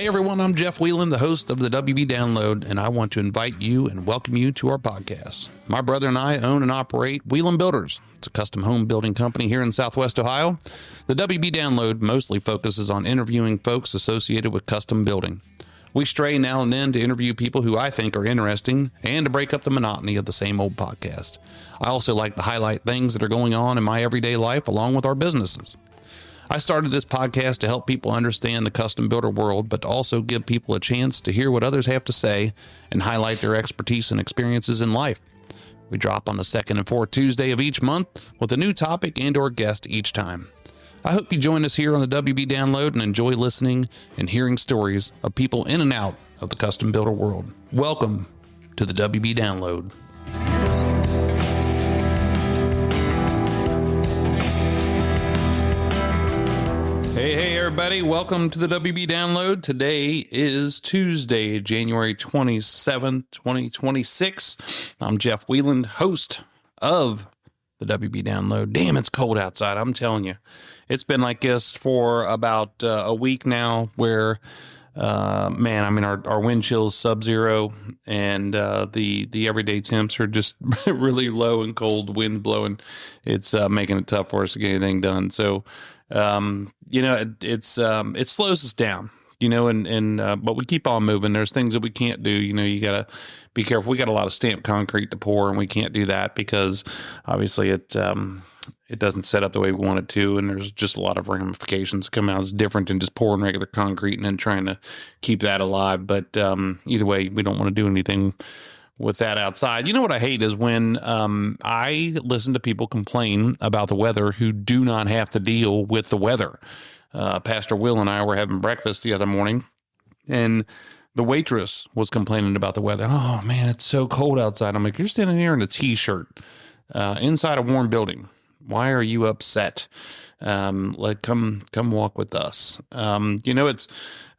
Hey everyone, I'm Jeff Whelan, the host of the WB Download, and I want to invite you and welcome you to our podcast. My brother and I own and operate Whelan Builders. It's a custom home building company here in Southwest Ohio. The WB Download mostly focuses on interviewing folks associated with custom building. We stray now and then to interview people who I think are interesting and to break up the monotony of the same old podcast. I also like to highlight things that are going on in my everyday life along with our businesses. I started this podcast to help people understand the custom builder world, but to also give people a chance to hear what others have to say and highlight their expertise and experiences in life. We drop on the second and fourth Tuesday of each month with a new topic and or guest each time. I hope you join us here on the WB Download and enjoy listening and hearing stories of people in and out of the custom builder world. Welcome to the WB Download. Hey, everybody. Welcome to the WB Download. Today is Tuesday, January 27th, 2026. I'm Jeff Whelan, host of the WB Download. Damn, it's cold outside. I'm telling you. It's been like this for about a week now where, our wind chill is sub-zero and the everyday temps are just really low and cold, wind blowing. It's making it tough for us to get anything done. So, it slows us down, but we keep on moving. There's things that we can't do. You gotta be careful. We got a lot of stamped concrete to pour and we can't do that because obviously it doesn't set up the way we want it to. And there's just a lot of ramifications that come out. It's different than just pouring regular concrete and then trying to keep that alive. But either way, we don't want to do anything with that outside. You know what I hate is when I listen to people complain about the weather who do not have to deal with the weather. Pastor Will and I were having breakfast the other morning, and the waitress was complaining about the weather. Oh, man, it's so cold outside. I'm like, you're standing here in a T-shirt inside a warm building. Why are you upset? Come walk with us.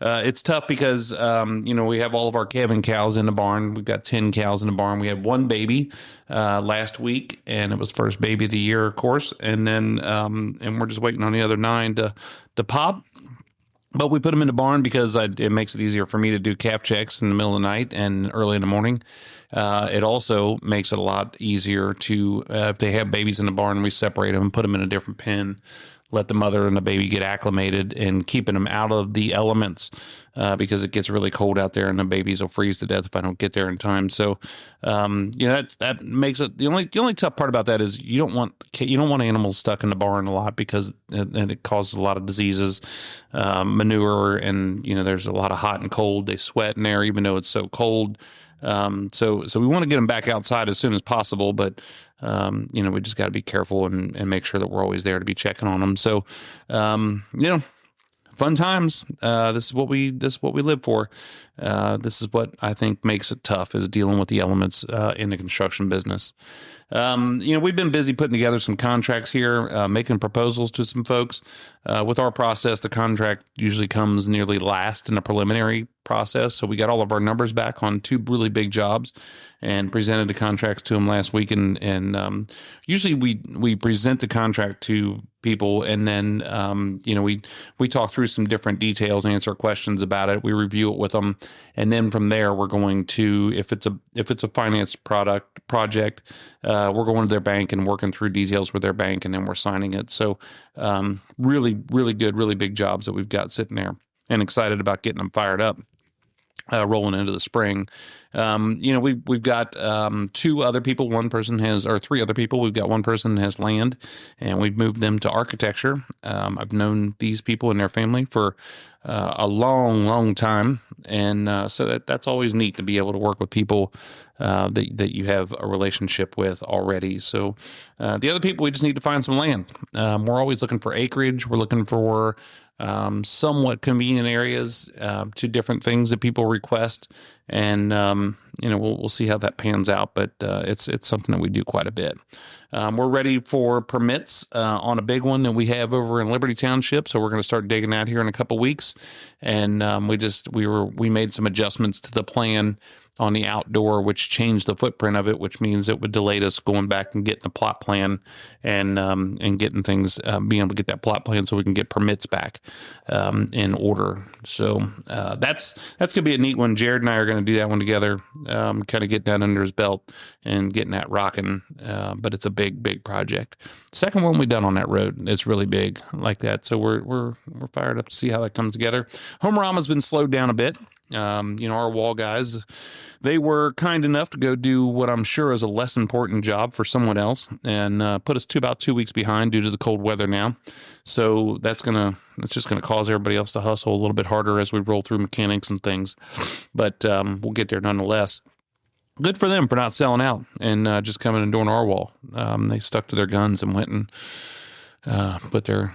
It's tough because, we have all of our calving cows in the barn. We've got 10 cows in the barn. We had one baby, last week, and it was first baby of the year, of course. And then, and we're just waiting on the other 9 to pop. But we put them in the barn because it makes it easier for me to do calf checks in the middle of the night and early in the morning. It also makes it a lot easier to, if they have babies in the barn, we separate them and put them in a different pen, let the mother and the baby get acclimated and keeping them out of the elements, because it gets really cold out there and the babies will freeze to death if I don't get there in time. So, that makes it, the only tough part about that is you don't want animals stuck in the barn a lot because it causes a lot of diseases, manure, and, there's a lot of hot and cold. They sweat in there, even though it's so cold. So we want to get them back outside as soon as possible, but, we just got to be careful and make sure that we're always there to be checking on them. So, fun times. This is what we live for. This is what I think makes it tough, is dealing with the elements, in the construction business. We've been busy putting together some contracts here, making proposals to some folks. With our process, the contract usually comes nearly last in the preliminary process. So we got all of our numbers back on 2 really big jobs and presented the contracts to them last week. And usually we present the contract to people and then, we talk through some different details, answer questions about it. We review it with them. And then from there, we're going to, if it's a finance project, we're going to their bank and working through details with their bank, and then we're signing it. So really, really good, really big jobs that we've got sitting there, and excited about getting them fired up. Rolling into the spring. We've got 2 other people. 3 other people. We've got one person has land, and we've moved them to architecture. I've known these people and their family for a long, long time, and so that's always neat to be able to work with people that you have a relationship with already. So the other people, we just need to find some land. We're always looking for acreage. We're looking for somewhat convenient areas to different things that people request, and we'll see how that pans out. But it's something that we do quite a bit. We're ready for permits on a big one that we have over in Liberty Township, so we're going to start digging out here in a couple weeks. And we made some adjustments to the plan on the outdoor, which changed the footprint of it, which means it would delay us going back and getting a plot plan and getting things, being able to get that plot plan so we can get permits back in order. So that's going to be a neat one. Jared and I are going to do that one together, kind of get that under his belt and getting that rocking. But it's a big project. Second one we done on that road. It's really big like that. So we're fired up to see how that comes together. Homerama's been slowed down a bit. Our wall guys, they were kind enough to go do what I'm sure is a less important job for someone else and put us about 2 weeks behind due to the cold weather now. So it's just gonna cause everybody else to hustle a little bit harder as we roll through mechanics and things. But we'll get there nonetheless. Good for them for not selling out and just coming and doing our wall. They stuck to their guns and went and put their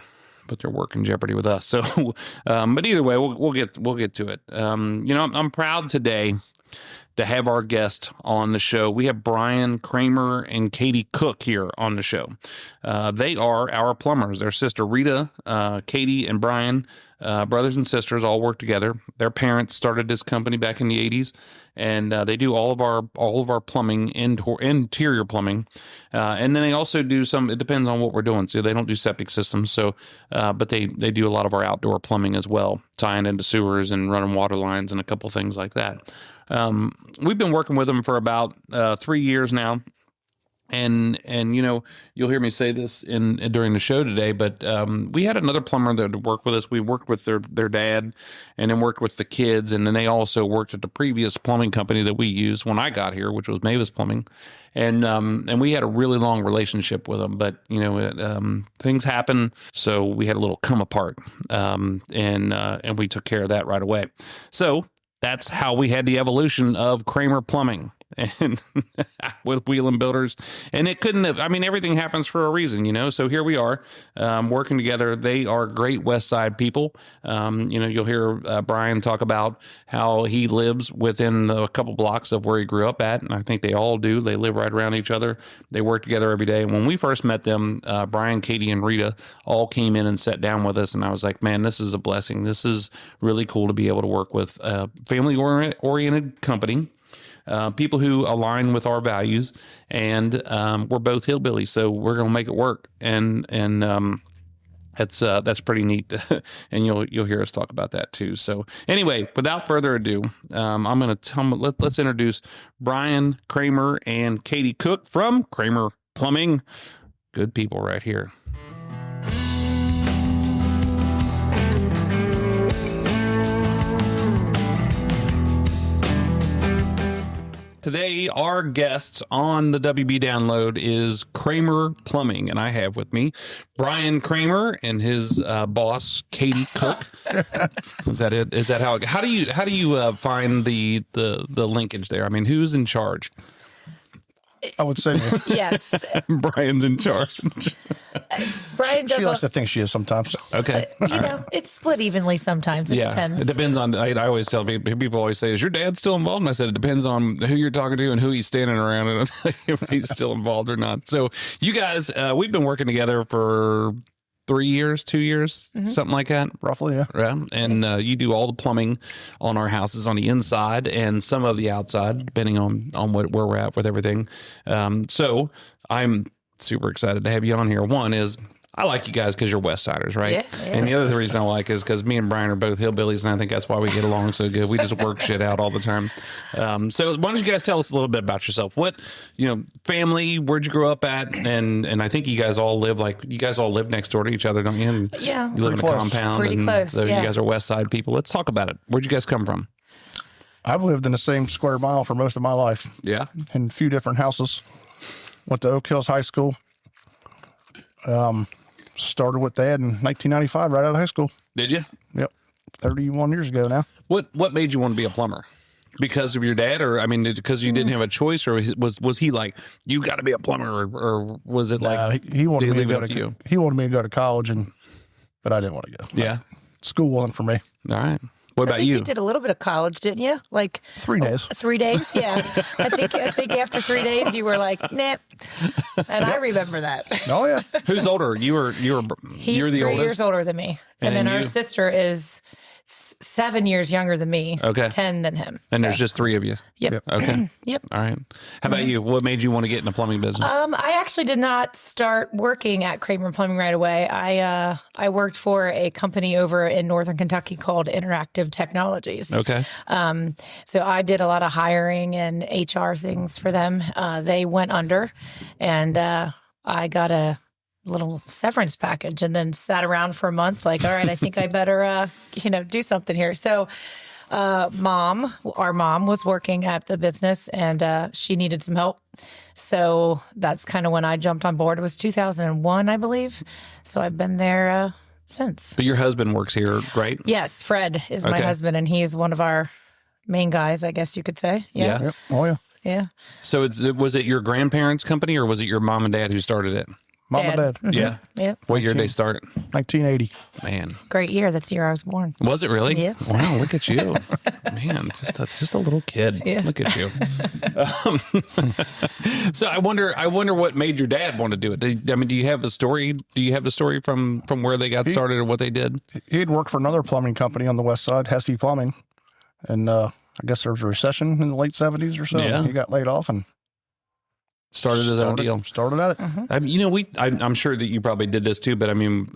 work in jeopardy with us. So, but either way, we'll get to it. I'm proud today to have our guest on the show. We have Brian Kramer and Katie Cook here on the show. They are our plumbers. Their sister Rita, Katie, and Brian, brothers and sisters, all work together. Their parents started this company back in the 80s, and they do all of our plumbing, interior plumbing, and then they also do some. It depends on what we're doing. So they don't do septic systems. So, but they do a lot of our outdoor plumbing as well, tying into sewers and running water lines and a couple things like that. We've been working with them for about 3 years now. And you'll hear me say this during the show today, but we had another plumber that worked with us. We worked with their dad and then worked with the kids. And then they also worked at the previous plumbing company that we used when I got here, which was Mavis Plumbing. And we had a really long relationship with them, but things happen. So we had a little come apart, and we took care of that right away. So that's how we had the evolution of Kramer Plumbing and with Wheeling Builders. And it couldn't have, everything happens for a reason, so here we are, working together. They are great West Side people. You'll hear Brian talk about how he lives within a couple blocks of where he grew up at. And I think they all do. They live right around each other. They work together every day. And when we first met them, Brian, Katie, and Rita all came in and sat down with us. And I was like, man, this is a blessing. This is really cool to be able to work with a family-oriented company. People who align with our values, and we're both hillbillies, so we're going to make it work. And that's pretty neat, and you'll hear us talk about that too. So anyway, without further ado, I'm going to let's introduce Brian Kramer and Katie Cook from Kramer Plumbing. Good people right here. Today, our guest on the WB Download is Kramer Plumbing, and I have with me Brian Kramer and his boss, Katie Cook. Is that it? Is that how do you find the linkage there? Who's in charge? I would say yes. Brian's in charge. Brian does. She likes to think she is sometimes. Okay. It's split evenly sometimes. It depends. It depends on, I always tell people always say, is your dad still involved? And I said, it depends on who you're talking to and who he's standing around and if he's still involved or not. So you guys, we've been working together for 3 years, 2 years, something like that. Roughly, yeah. Yeah. And you do all the plumbing on our houses on the inside and some of the outside, depending on where we're at with everything. So I'm super excited to have you on here. One is I like you guys because you're West Siders, right? Yeah. And the other reason I like is because me and Brian are both hillbillies, and I think that's why we get along so good. We just work shit out all the time. So why don't you guys tell us a little bit about yourself? What, family, where'd you grow up at? And I think you guys all live next door to each other, don't you? And Yeah. you live in a compound. Pretty close, So yeah. you guys are West Side people. Let's talk about it. Where'd you guys come from? I've lived in the same square mile for most of my life. Yeah. In a few different houses. Went to Oak Hills High School. Started with Dad in 1995, right out of high school. Did you? Yep. 31 years ago now. What made you want to be a plumber? Because of your dad, or because you didn't have a choice, or was he like, you got to be a plumber, or was it like he wanted me to go to you? He wanted me to go to college, but I didn't want to go. Yeah. School wasn't for me. All right. What about you? You did a little bit of college, didn't you? Like 3 days. 3 days, yeah. I think after 3 days you were like, nah. And I remember that. Oh yeah. Who's older? You're He's the 3 oldest. years older than me, and then our sister is 7 years younger than me. Okay. 10 than him. And there's just 3 of you. Yep. Okay. Yep. All right. How about you? What made you want to get in the plumbing business? I actually did not start working at Kramer Plumbing right away. I worked for a company over in Northern Kentucky called Interactive Technologies. Okay. So I did a lot of hiring and HR things for them. They went under, and I got a little severance package and then sat around for a month like, all right, I think I better, do something here. So our mom was working at the business, and she needed some help. So that's kind of when I jumped on board. It was 2001, I believe. So I've been there since. But your husband works here, right? Yes, Fred is my Okay. husband, and he's one of our main guys, I guess you could say. Yeah. Yep. Oh, yeah. Yeah. So was it your grandparents' company, or was it your mom and dad who started it? Mom and Dad. Mhm. Yeah. Yep. What year did they start? 1980. Man. Great year. That's the year I was born. Was it really? Yeah. Wow, look at you. Man, just a little kid. Yeah. Look at you. So I wonder what made your dad want to do it. Do you have a story? Do you have the story from where they got started or what they did? He had worked for another plumbing company on the west side, Hesse Plumbing. And I guess there was a recession in the late 70s or so. Yeah. He got laid off and Started his own deal. Started at it. I mean, I'm sure that you probably did this too, but I mean,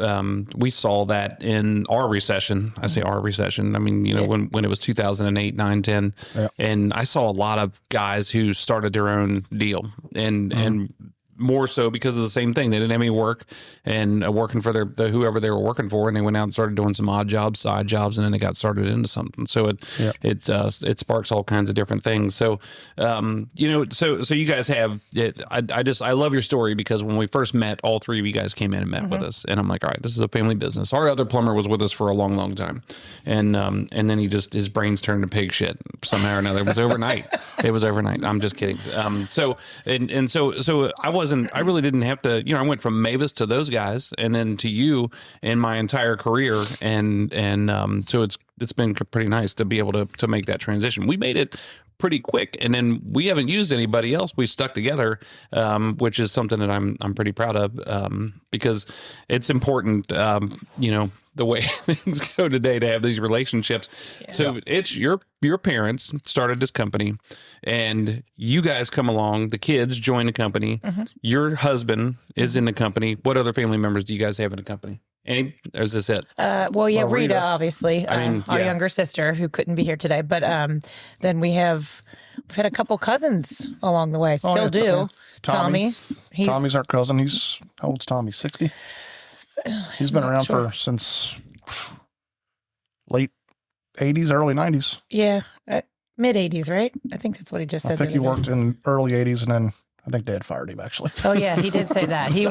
we saw that in our recession. I say our recession. I mean, when it was 2008, 9, 10, Yeah. and I saw a lot of guys who started their own deal and more so because of the same thing. They didn't have any work and working for the whoever they were working for, and they went out and started doing some odd jobs, side jobs, and then they got started into something. So it sparks all kinds of different things. So so you guys have it. I love your story because when we first met, all 3 of you guys came in and met with us, and I'm like, all right, this is a family business. Our other plumber was with us for a long, long time, and then his brains turned to pig shit somehow or another. It was overnight. It was overnight. I'm just kidding. So I really didn't have to, I went from Mavis to those guys and then to you in my entire career. And so it's been pretty nice to be able to make that transition. We made it pretty quick, and then we haven't used anybody else. We stuck together, which is something that I'm pretty proud of, because it's important, the way things go today to have these relationships. Yeah. So it's your parents started this company, and you guys come along, the kids join the company. Your husband is in the company. What other family members do you guys have in the company? Any, or is this it? Well, yeah, Rita, obviously, our yeah. younger sister who couldn't be here today. But then we've had a couple cousins along the way. Still do. Tommy. Tommy's our cousin. How old's Tommy? 60? He's been around since late 80s, early 90s. Yeah, mid 80s, right? I think that's what he just said. I think he worked in early 80s, and then I think Dad fired him, actually. Oh yeah, he did say that. He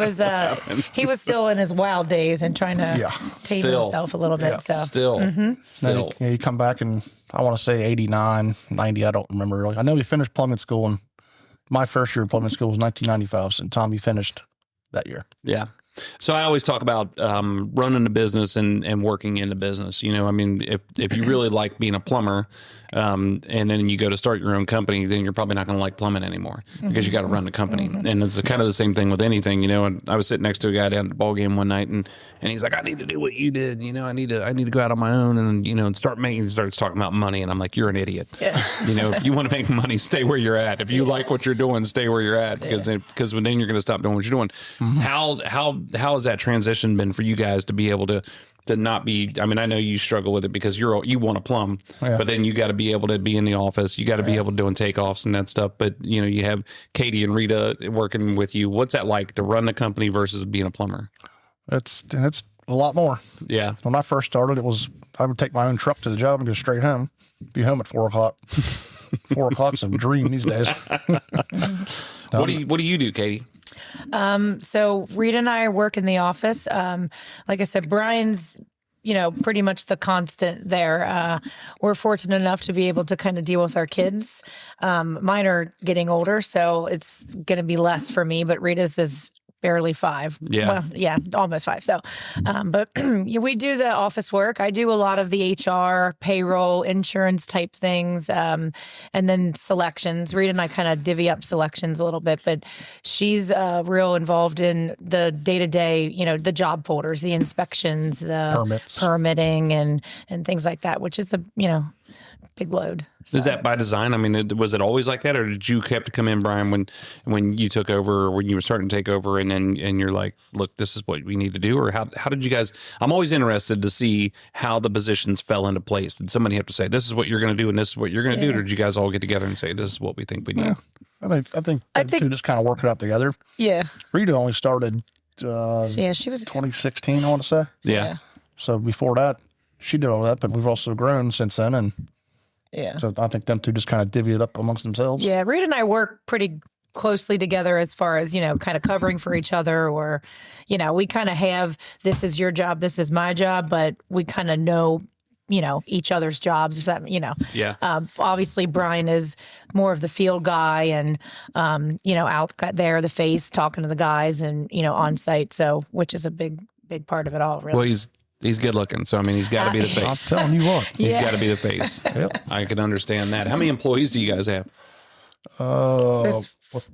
was still in his wild days and trying to tame himself a little bit. Yeah. So Still. He come back in, I want to say 89, 90. I don't remember really. I know he finished plumbing school, and my first year of plumbing school was 1995, and Tommy finished that year. Yeah. So I always talk about running the business and working in the business. I mean, if you really like being a plumber, and then you go to start your own company, then you're probably not going to like plumbing anymore because you got to run the company. And it's kind of the same thing with anything. And I was sitting next to a guy down at the ball game one night, and he's like, "I need to do what you did. I need to go out on my own and start making." He starts talking about money, and I'm like, "You're an idiot. Yeah. If you want to make money, stay where you're at. If you like what you're doing, stay where you're at because then you're going to stop doing what you're doing." How has that transition been for you guys to be able to not be? I mean, I know you struggle with it because you want to plumb, but then you got to be able to be in the office. You got to be able to doing takeoffs and that stuff. But you have Katie and Rita working with you. What's that like to run the company versus being a plumber? It's a lot more. Yeah. When I first started, I would take my own truck to the job and go straight home. Be home at 4 o'clock. 4 o'clock's a dream these days. What do you do, Katie? So Rita and I work in the office. Like I said, Brian's, pretty much the constant there. We're fortunate enough to be able to kind of deal with our kids. Mine are getting older, so it's going to be less for me, but Rita's is barely 5. Yeah. Well, yeah, almost 5. So, but we do the office work. I do a lot of the HR, payroll, insurance type things, and then selections. Rita and I kind of divvy up selections a little bit, but she's real involved in the day-to-day, the job folders, the inspections, the Permits. permitting, and things like that, which is a big load. So. Is that by design? I mean, was it always like that, or did you have to come in, Brian, when you took over, or when you were starting to take over, and you're like, look, this is what we need to do, or how did you guys? I'm always interested to see how the positions fell into place. Did somebody have to say, this is what you're going to do, and this is what you're going to do, or did you guys all get together and say, this is what we think we need? Yeah. I think the two just kind of work it out together. Yeah. Rita only started. She was 2016. I want to say. Yeah. So before that, she did all that, but we've also grown since then, and. Yeah. So I think them two just kind of divvy it up amongst themselves. Yeah. Rita and I work pretty closely together as far as, kind of covering for each other, or, we kind of have, this is your job, this is my job, but we kind of know, each other's jobs, if that, Yeah. Obviously Brian is more of the field guy and, out there, the face, talking to the guys and, on site. So, which is a big part of it all, really. Well, he's good looking, so I mean, he's got to be the face. I'm telling you what. He's got to be the face. Yep. I can understand that. How many employees do you guys have? There's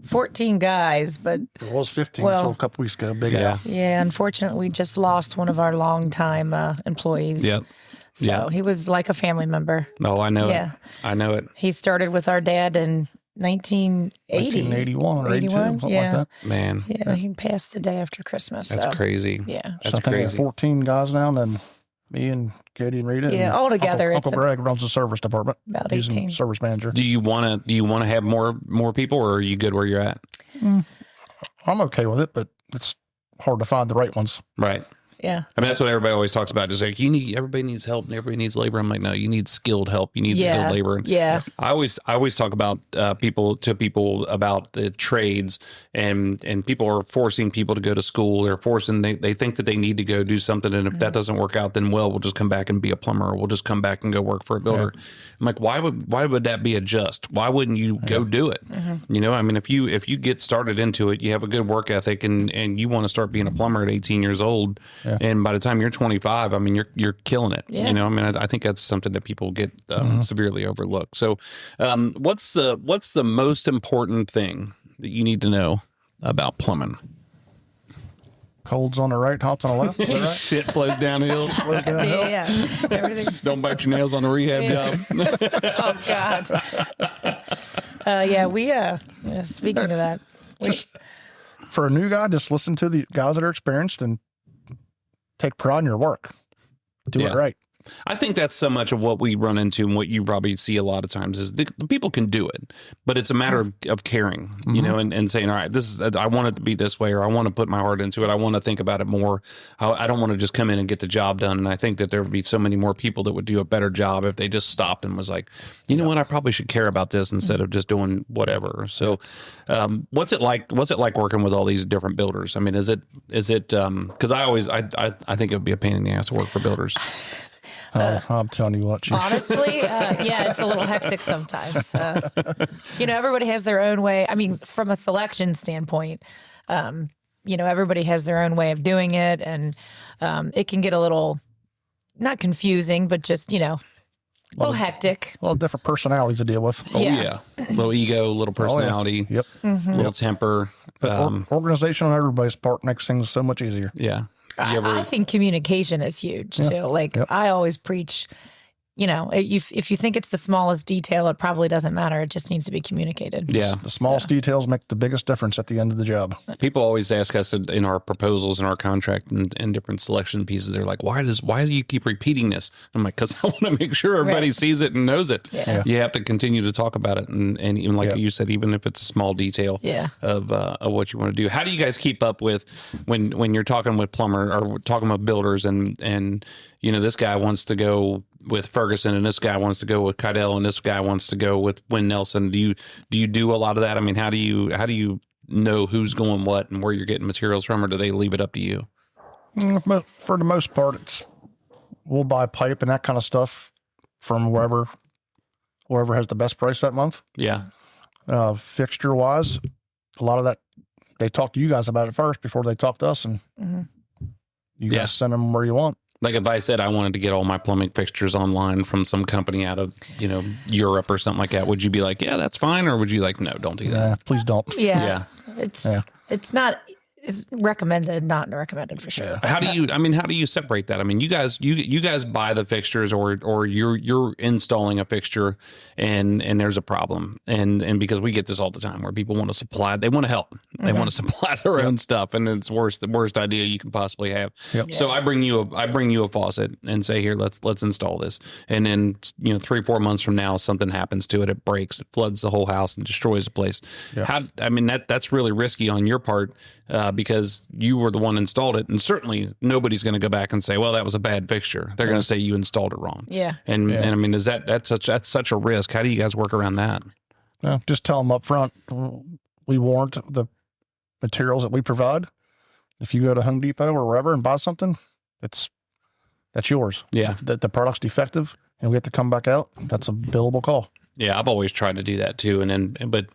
14 guys, but it was 15 until a couple weeks ago. Big Al. Yeah, unfortunately, we just lost one of our longtime employees. Yep. So he was like a family member. Oh, I know Yeah. it. I know it. He started with our dad in 1980. 1981 or 82, something yeah. like that. Man. Yeah, he passed the day after Christmas. That's so. crazy. Yeah. That's so I think we have crazy. 14 guys now, and then me and Katie and Rita. Yeah, and all together, Uncle Greg runs the service department. About He's 18. a service manager. Do you want to have more people, or are you good where you're at? I'm okay with it, but it's hard to find the right ones. Right. Yeah. I mean, that's what everybody always talks about. Is like, everybody needs help and everybody needs labor. I'm like, no, you need skilled help. You need skilled labor. And Yeah. I always talk about people about the trades, and people are forcing people to go to school. They're forcing, they think that they need to go do something. And if that doesn't work out, then we'll just come back and be a plumber, or we'll just come back and go work for a builder. Yeah. I'm like, why would that be a just? Why wouldn't you go do it? Mm-hmm. I mean, if you get started into it, you have a good work ethic, and you want to start being a plumber at 18 years old. Yeah. And by the time you're 25, I mean, you're killing it. Yeah. I mean, I think that's something that people get severely overlooked. So, what's the most important thing that you need to know about plumbing? Cold's on the right, hot's on the left. Right? Shit flows downhill. Yeah. Everything. Don't bite your nails on the rehab job. Oh God. Speaking of that, for a new guy, just listen to the guys that are experienced and take pride in your work. Do it right. I think that's so much of what we run into, and what you probably see a lot of times is the people can do it, but it's a matter of caring, and saying, all right, I want it to be this way, or I want to put my heart into it. I want to think about it more. I don't want to just come in and get the job done. And I think that there would be so many more people that would do a better job if they just stopped and was like, you know what, I probably should care about this instead of just doing whatever. So, what's it like working with all these different builders? I mean, is it, cause I think it would be a pain in the ass to work for builders. I'm telling you what. Honestly, it's a little hectic sometimes. Everybody has their own way. I mean, from a selection standpoint, everybody has their own way of doing it, and it can get a little, not confusing, but just, a little hectic. A lot of different personalities to deal with. Oh, yeah. A little ego, a little personality. Yep. Mm-hmm. A little temper. Organization on everybody's part makes things so much easier. Yeah. I think communication is huge too. Like I always preach, if you think it's the smallest detail, it probably doesn't matter. It just needs to be communicated. Yeah. The smallest details make the biggest difference at the end of the job. People always ask us in our proposals and our contract and different selection pieces, they're like, why do you keep repeating this? I'm like, because I want to make sure everybody sees it and knows it. Yeah. You have to continue to talk about it. And even like you said, even if it's a small detail of what you want to do. How do you guys keep up with when you're talking with plumber or talking with builders and this guy wants to go with Ferguson, and this guy wants to go with Kydell, and this guy wants to go with Wynn Nelson? Do you do a lot of that? I mean, how do you know who's going what and where you're getting materials from, or do they leave it up to you? For the most part, we'll buy pipe and that kind of stuff from whoever has the best price that month. Yeah. Fixture wise, a lot of that they talk to you guys about it first before they talk to us, and you guys send them where you want. Like if I said I wanted to get all my plumbing fixtures online from some company out of, Europe or something like that, would you be like, yeah, that's fine? Or would you like, no, don't do that? Yeah, please don't. Yeah. It's not, it's recommended, not recommended for sure. How do you separate that? I mean, you guys buy the fixtures or you're installing a fixture and there's a problem. And because we get this all the time where people want to supply, they want to help. They want to supply their own stuff, and it's the worst idea you can possibly have. Yep. So I bring you a faucet and say, here, let's install this. And then 3-4 months from now, something happens to it, it breaks, it floods the whole house and destroys the place. Yep. That's really risky on your part. Because you were the one who installed it, and certainly nobody's going to go back and say, "Well, that was a bad fixture." They're going to say you installed it wrong. Yeah, and I mean, that's such a risk? How do you guys work around that? Well, just tell them up front. We warrant the materials that we provide. If you go to Home Depot or wherever and buy something, that's yours. Yeah, if the product's defective and we have to come back out, that's a billable call. Yeah, I've always tried to do that too, but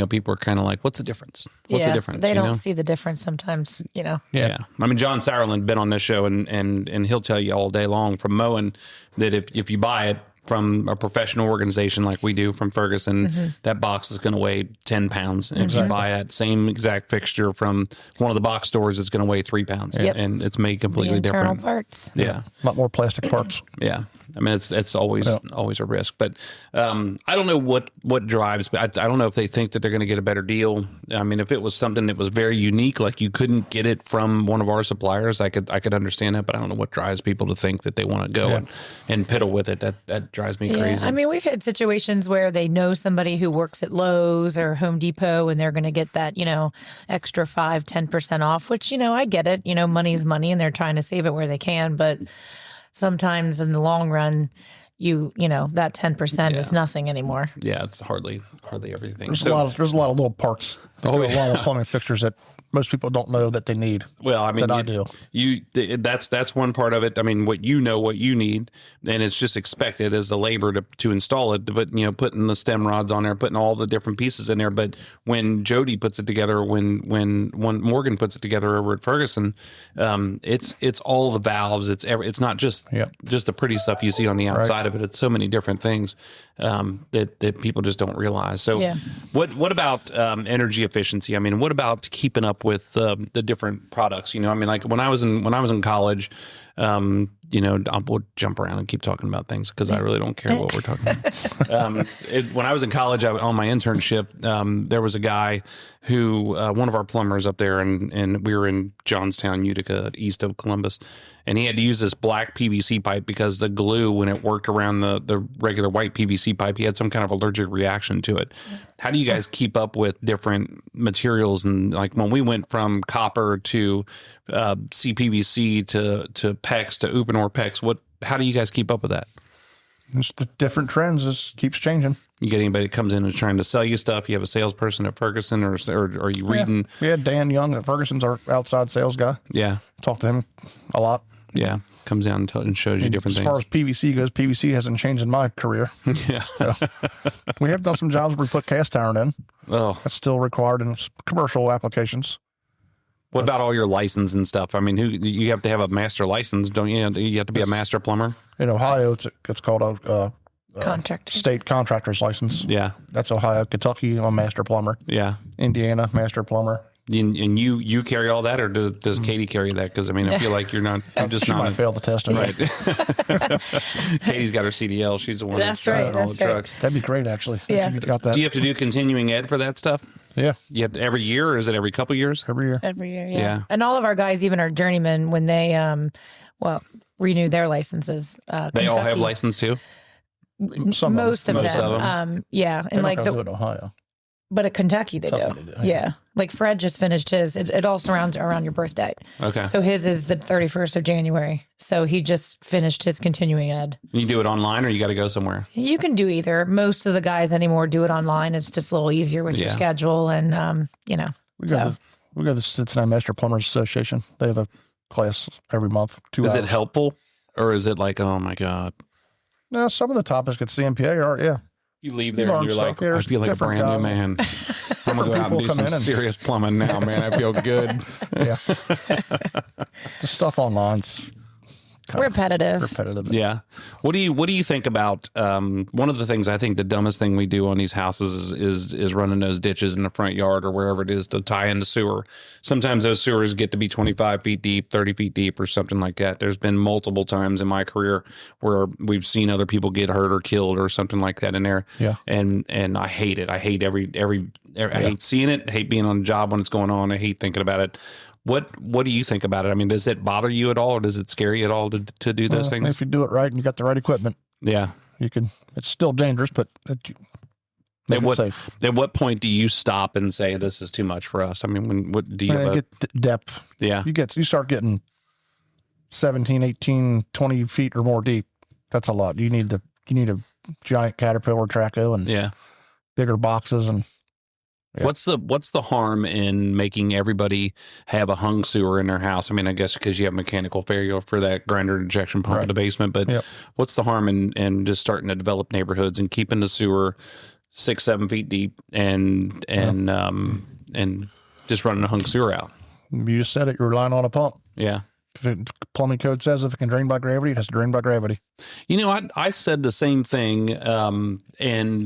people are kind of like, "What's the difference? What's the difference?" They don't see the difference sometimes. Yeah. I mean, John Sauerland been on this show, and he'll tell you all day long from mowing that if you buy it from a professional organization like we do from Ferguson, that box is going to weigh 10 pounds. And if you buy that same exact fixture from one of the box stores, it's going to weigh 3 pounds. Yep. And it's made completely internal different. Parts. Yeah. A lot more plastic parts. Yeah. I mean, it's always a risk, but I don't know what drives, but I don't know if they think that they're going to get a better deal. I mean, if it was something that was very unique, like you couldn't get it from one of our suppliers, I could understand that, but I don't know what drives people to think that they want to go and piddle with it. That drives me crazy. I mean, we've had situations where they know somebody who works at Lowe's or Home Depot, and they're going to get that, extra 5-10% off, which, I get it, money's money and they're trying to save it where they can, but sometimes in the long run, that 10% is nothing anymore. Yeah, it's hardly everything. There's a lot of little parts. A lot of plumbing fixtures that most people don't know that they need. Well, I mean, I do. That's one part of it. I mean, what you need, and it's just expected as a labor to install it. But putting the stem rods on there, putting all the different pieces in there. But when Jody puts it together, when Morgan puts it together over at Ferguson, it's all the valves. It's not just the pretty stuff you see on the outside of it. It's so many different things that people just don't realize. So, what about energy efficiency? I mean, what about keeping up with the different products? I mean, like when I was in college, we'll jump around and keep talking about things because I really don't care what we're talking about. When I was in college, on my internship, there was a guy who, one of our plumbers up there, and we were in Johnstown, Utica, east of Columbus, and he had to use this black PVC pipe because the glue, when it worked around the regular white PVC pipe, he had some kind of allergic reaction to it. How do you guys keep up with different materials? And like when we went from copper to CPVC to PEX to Uponor PEX, how do you guys keep up with that? It's the different trends. Just keeps changing. You get anybody that comes in and is trying to sell you stuff? You have a salesperson at Ferguson, or are you reading? Yeah, Dan Young at Ferguson's our outside sales guy. Yeah. Talk to him a lot. Yeah. Comes down and shows you different things. As far as PVC goes, PVC hasn't changed in my career. Yeah. We have done some jobs where we put cast iron in. Oh. That's still required in commercial applications. What about all your license and stuff? I mean, you have to have a master license, don't you? You have to be a master plumber. In Ohio, it's called a state contractor's license. Yeah, that's Ohio. Kentucky, I'm a master plumber. Yeah, Indiana, master plumber. And you carry all that, or does Katie carry that? Because I mean, I feel like you're not. I'm just she not. Might fail the test, right? Katie's got her CDL. She's the one that's driving all the trucks. That'd be great, actually. Yeah, got that. Do you have to do continuing ed for that stuff? Yeah. You have to, every year, or is it every couple years? Every year. Every year, yeah. And all of our guys, even our journeymen, when they renew their licenses, they all have license too. Most of them. Yeah, and like do it in Ohio. But at Kentucky they do. Yeah. Like Fred just finished his. It all surrounds around your birth date. Okay. So his is the 31st of January. So he just finished his continuing ed. You do it online, or you got to go somewhere? You can do either. Most of the guys anymore do it online. It's just a little easier with your schedule, and We got the Cincinnati Master Plumbers Association. They have a class every month. 2 hours. Is it helpful, or is it like, oh my god? No, some of the topics at CMPA are You leave there and you're like, I feel like a brand new man. I'm going to go out and do some serious plumbing now, man. I feel good. Yeah. The stuff online's repetitive. Yeah. What do you think about one of the things I think the dumbest thing we do on these houses is running those ditches in the front yard or wherever it is to tie into sewer. Sometimes those sewers get to be 25 feet deep, 30 feet deep or something like that. There's been multiple times in my career where we've seen other people get hurt or killed or something like that in there. Yeah. And I hate it. I hate I hate seeing it. I hate being on the job when it's going on. I hate thinking about it. What do you think about it? I mean, does it bother you at all, or does it scare you at all to do those things? If you do it right and you got the right equipment, yeah, you can. It's still dangerous, but make it safe. At what point do you stop and say this is too much for us? I mean, what do you get depth? Yeah, you start getting 17, 18, 20 feet or more deep. That's a lot. You need a giant Caterpillar Traco and bigger boxes and. Yeah. What's the harm in making everybody have a hung sewer in their house? I mean, I guess because you have mechanical failure for that grinder injection pump in the basement, but what's the harm in just starting to develop neighborhoods and keeping the sewer 6-7 feet deep and just running a hung sewer out? You just said it. You're relying on a pump. Yeah. Plumbing code says if it can drain by gravity, it has to drain by gravity. You know, I said the same thing. And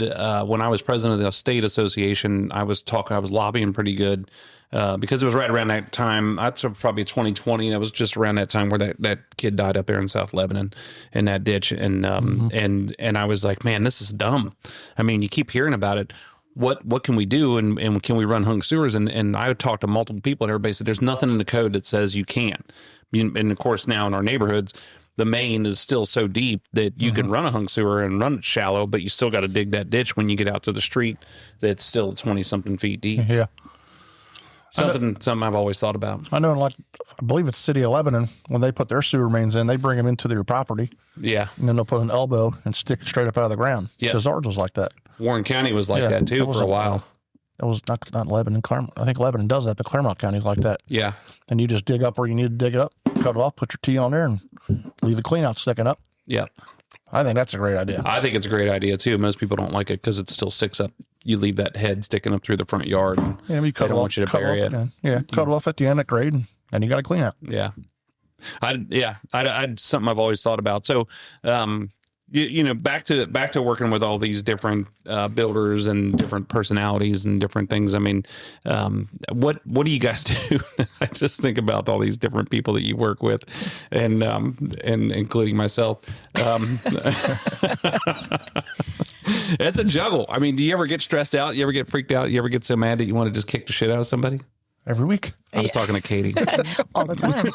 when I was president of the state association, I was lobbying pretty good because it was right around that time. I'd say probably 2020. That was just around that time where that kid died up there in South Lebanon in that ditch. And and I was like, man, this is dumb. I mean, you keep hearing about it. What can we do and can we run hung sewers? And I would talk to multiple people and everybody said there's nothing in the code that says you can't. And of course now in our neighborhoods, the main is still so deep that you can run a hung sewer and run it shallow, but you still got to dig that ditch when you get out to the street that's still 20 something feet deep. Yeah. Something I've always thought about. I know, I believe it's City of Lebanon, when they put their sewer mains in, they bring them into their property. Yeah. And then they'll put an elbow and stick it straight up out of the ground. Yeah. Because ours was like that. Warren County was like that too for a while. It was not Lebanon. I think Lebanon does that, but Claremont County's like that. Yeah. And you just dig up where you need to dig it up, cut it off, put your T on there, and leave the clean out sticking up. Yeah. I think that's a great idea. I think it's a great idea too. Most people don't like it because it still sticks up. You leave that head sticking up through the front yard. And you cut don't want you to bury it. Cut it off at the end at grade, and you got to clean it. Yeah. I something I've always thought about. So, you know, back to working with all these different builders and different personalities and different things. I mean, what do you guys do? I just think about all these different people that you work with, and including myself. It's a juggle. I mean, do you ever get stressed out? You ever get freaked out? You ever get so mad that you want to just kick the shit out of somebody? Every week. I was talking to Katie. All the time.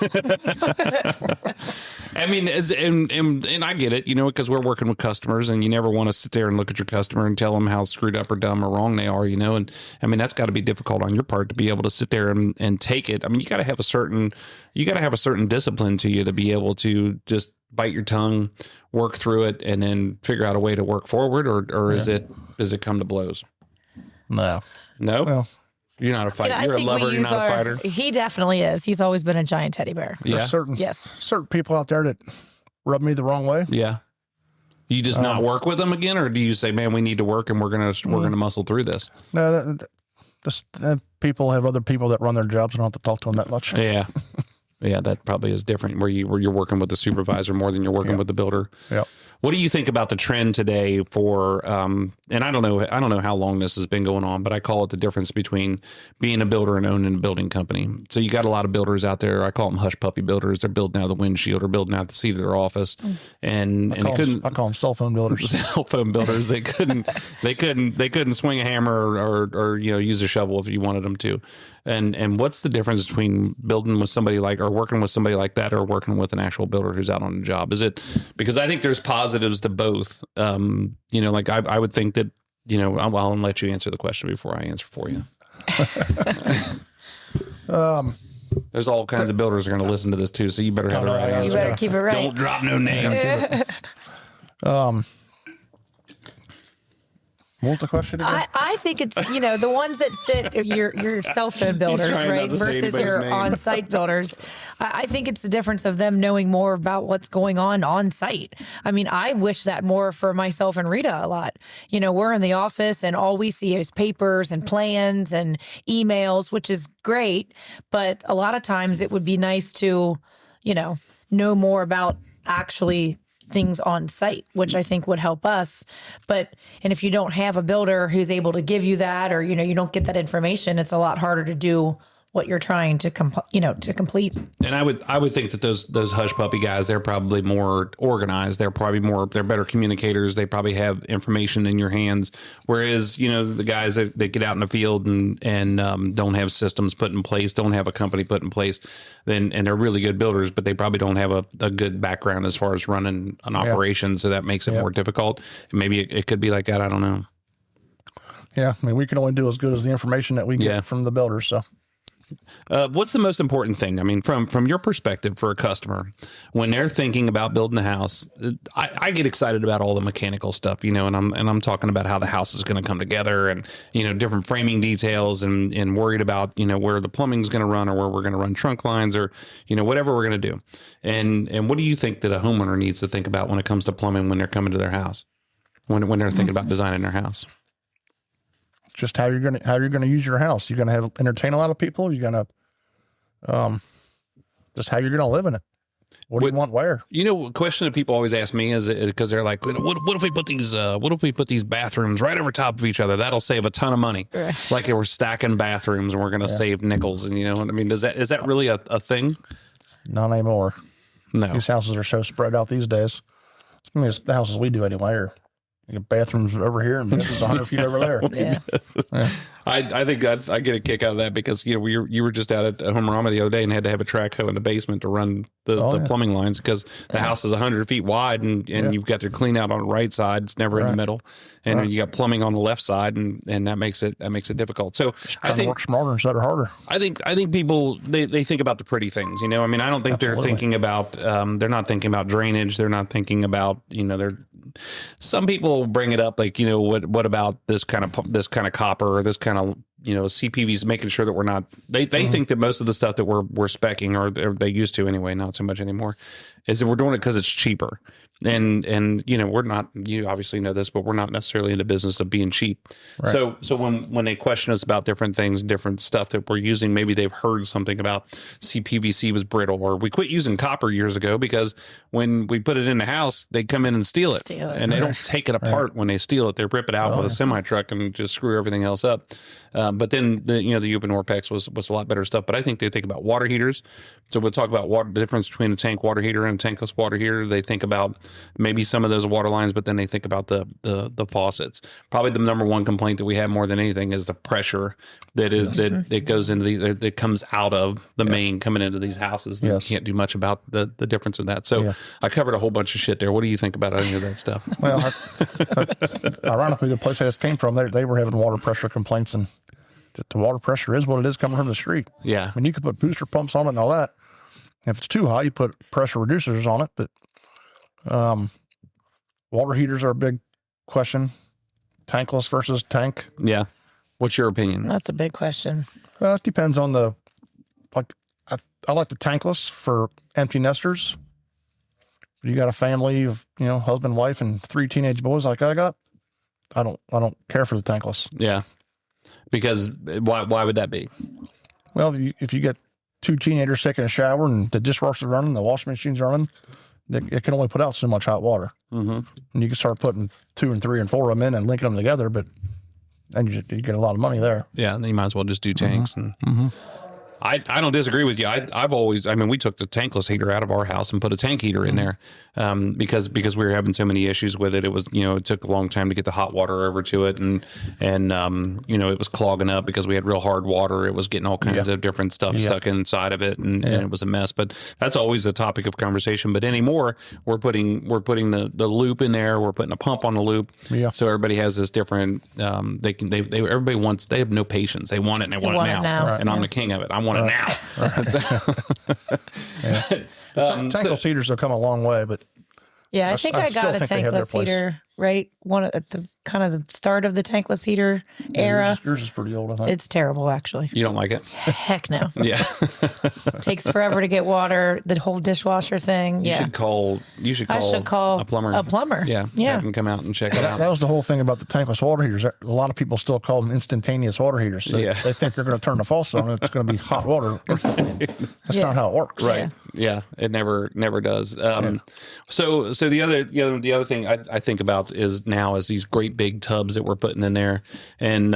I mean, and I get it, you know, because we're working with customers and you never want to sit there and look at your customer and tell them how screwed up or dumb or wrong they are, you know. And I mean, that's got to be difficult on your part to be able to sit there and take it. I mean, you got to have a certain discipline to you to be able to just bite your tongue, work through it, and then figure out a way to work forward, or does it come to blows? No. Well, you're not a fighter. You're a lover. You're not a fighter. He definitely is. He's always been a giant teddy bear. There's certain people out there that rub me the wrong way. Yeah. You just not work with them again, or do you say, man, we need to work and we're gonna muscle through this? No, people have other people that run their jobs and don't have to talk to them that much. Yeah. Yeah, that probably is different where you're working with the supervisor more than you're working with the builder. Yeah. What do you think about the trend today for and I don't know how long this has been going on, but I call it the difference between being a builder and owning a building company. So you got a lot of builders out there. I call them hush puppy builders. They're building out the windshield or building out the seat of their office. And I call them cell phone builders. Cell phone builders. They couldn't swing a hammer or you know, use a shovel if you wanted them to. And what's the difference between building with somebody like, or working with somebody like that, or working with an actual builder who's out on the job? Is it, because I think there's positives to both. You know, like I would think that, you know, I'll let you answer the question before I answer for you. There's all kinds of builders are going to listen to this too, so you better have the right answer. You better keep it right. Don't drop no names. What was the question again? I think it's, the ones that sit, your cell phone builders, right, versus your on-site builders. I think it's the difference of them knowing more about what's going on site. I mean, I wish that more for myself and Rita a lot. We're in the office and all we see is papers and plans and emails, which is great. But a lot of times it would be nice to, know more about actually things on site, which I think would help us. And if you don't have a builder who's able to give you that, or, you don't get that information, it's a lot harder to do what you're trying to complete. And I would think that those hush puppy guys, they're probably more organized. They're better communicators. They probably have information in your hands. Whereas, the guys that get out in the field and don't have systems put in place, don't have a company put in place, and they're really good builders, but they probably don't have a good background as far as running an operation. So that makes it more difficult. And maybe it could be like that. I don't know. Yeah. I mean, we can only do as good as the information that we get from the builders. So. What's the most important thing? I mean, from your perspective for a customer, when they're thinking about building a house, I get excited about all the mechanical stuff, and I'm talking about how the house is going to come together and, different framing details and worried about, where the plumbing's going to run or where we're going to run trunk lines or, whatever we're going to do. And what do you think that a homeowner needs to think about when it comes to plumbing when they're coming to their house, when they're thinking about designing their house? Just how you're gonna use your house. You're gonna entertain a lot of people. You're gonna just how you're gonna live in it. What do you want where? A question that people always ask me is because they're like, what if we put these bathrooms right over top of each other? That'll save a ton of money. Right. Like we're stacking bathrooms and we're gonna save nickels. And I mean, is that really a thing? Not anymore. No. These houses are so spread out these days. I mean, it's the houses we do anyway. You got bathrooms over here and bathrooms 100 feet over there. Yeah. I think I get a kick out of that because you were just out at Homerama the other day and had to have a track hoe in the basement to run the plumbing lines because the house is 100 feet wide and you've got to clean out on the right side. It's never in the middle, and you got plumbing on the left side, and that makes it difficult. So I think work smarter instead of harder. I think people they think about the pretty things. I mean, I don't think they're thinking about they're not thinking about drainage. They're not thinking about some people bring it up like what about this kind of copper or this kind of CPVs, making sure that we're not they think that most of the stuff that we're speccing, or they used to anyway, not so much anymore, is that we're doing it because it's cheaper. And we're not, you obviously know this, but we're not necessarily in the business of being cheap. Right. So when they question us about different things, different stuff that we're using, maybe they've heard something about CPVC was brittle, or we quit using copper years ago because when we put it in the house, they come in and steal it. And they don't take it apart when they steal it. They rip it out with a semi truck and just screw everything else up. But then the Upen Orpex was a lot better stuff. But I think they think about water heaters. So we'll talk about the difference between a tank water heater and a tankless water heater. They think about maybe some of those water lines, but then they think about the faucets. Probably the number one complaint that we have more than anything is the pressure that goes into that comes out of the main coming into these houses. You can't do much about the difference in that. So I covered a whole bunch of shit there. What do you think about any of that stuff? Well, ironically, the place I just came from, they were having water pressure complaints, and the water pressure is what it is coming from the street. Yeah. I mean, you could put booster pumps on it and all that. If it's too high, you put pressure reducers on it. But water heaters are a big question. Tankless versus tank. Yeah. What's your opinion? That's a big question. It depends on I like the tankless for empty nesters. You got a family of, husband, wife, and 3 teenage boys like I got. I don't care for the tankless. Yeah. Because why would that be? Well, if you get 2 teenagers taking a shower and the dishwasher's running, the washing machine's running, it can only put out so much hot water. Mm-hmm. And you can start putting 2 and 3 and 4 of them in and linking them together, but then you get a lot of money there. Yeah, and then you might as well just do tanks. And I don't disagree with you. We took the tankless heater out of our house and put a tank heater in there because we were having so many issues with it. It was, it took a long time to get the hot water over to it. And it was clogging up because we had real hard water. It was getting all kinds of different stuff stuck inside of it. And it was a mess, but that's always a topic of conversation. But anymore, we're putting the loop in there. We're putting a pump on the loop. Yeah. So everybody has this different, everybody wants, they have no patience. They want it and they want it now. Right. And I'm the king of it. I want it now. Tankless heaters have come a long way, but I think I got a tankless heater right? One at the kind of the start of the tankless heater era. Yours is pretty old, I think. It's terrible, actually. You don't like it? Heck no. Yeah. Takes forever to get water. The whole dishwasher thing. You should call a plumber. A plumber. Yeah. Have him come out and check it out. That was the whole thing about the tankless water heaters. A lot of people still call them instantaneous water heaters. So they think you're going to turn the faucet on and it's going to be hot water instantly. That's not how it works. Right. Yeah. It never does. So the other thing I think about is now is these great big tubs that we're putting in there, and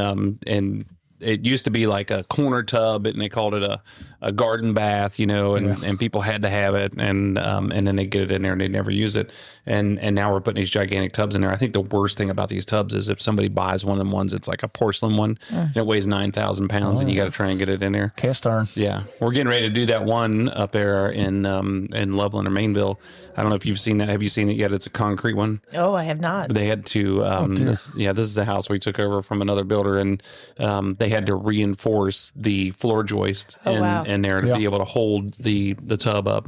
it used to be like a corner tub, and they called it a garden bath, and people had to have it, and then they get it in there and they never use it, and now we're putting these gigantic tubs in there. I think the worst thing about these tubs is if somebody buys one of them ones, it's like a porcelain one, and it weighs 9,000 pounds, and you got to try and get it in there. Cast iron. Yeah, we're getting ready to do that one up there in Loveland or Mainville. I don't know if you've seen that. Have you seen it yet? It's a concrete one. Oh, I have not. They had to. This is a house we took over from another builder, and they had to reinforce the floor joist in there to be able to hold the tub up,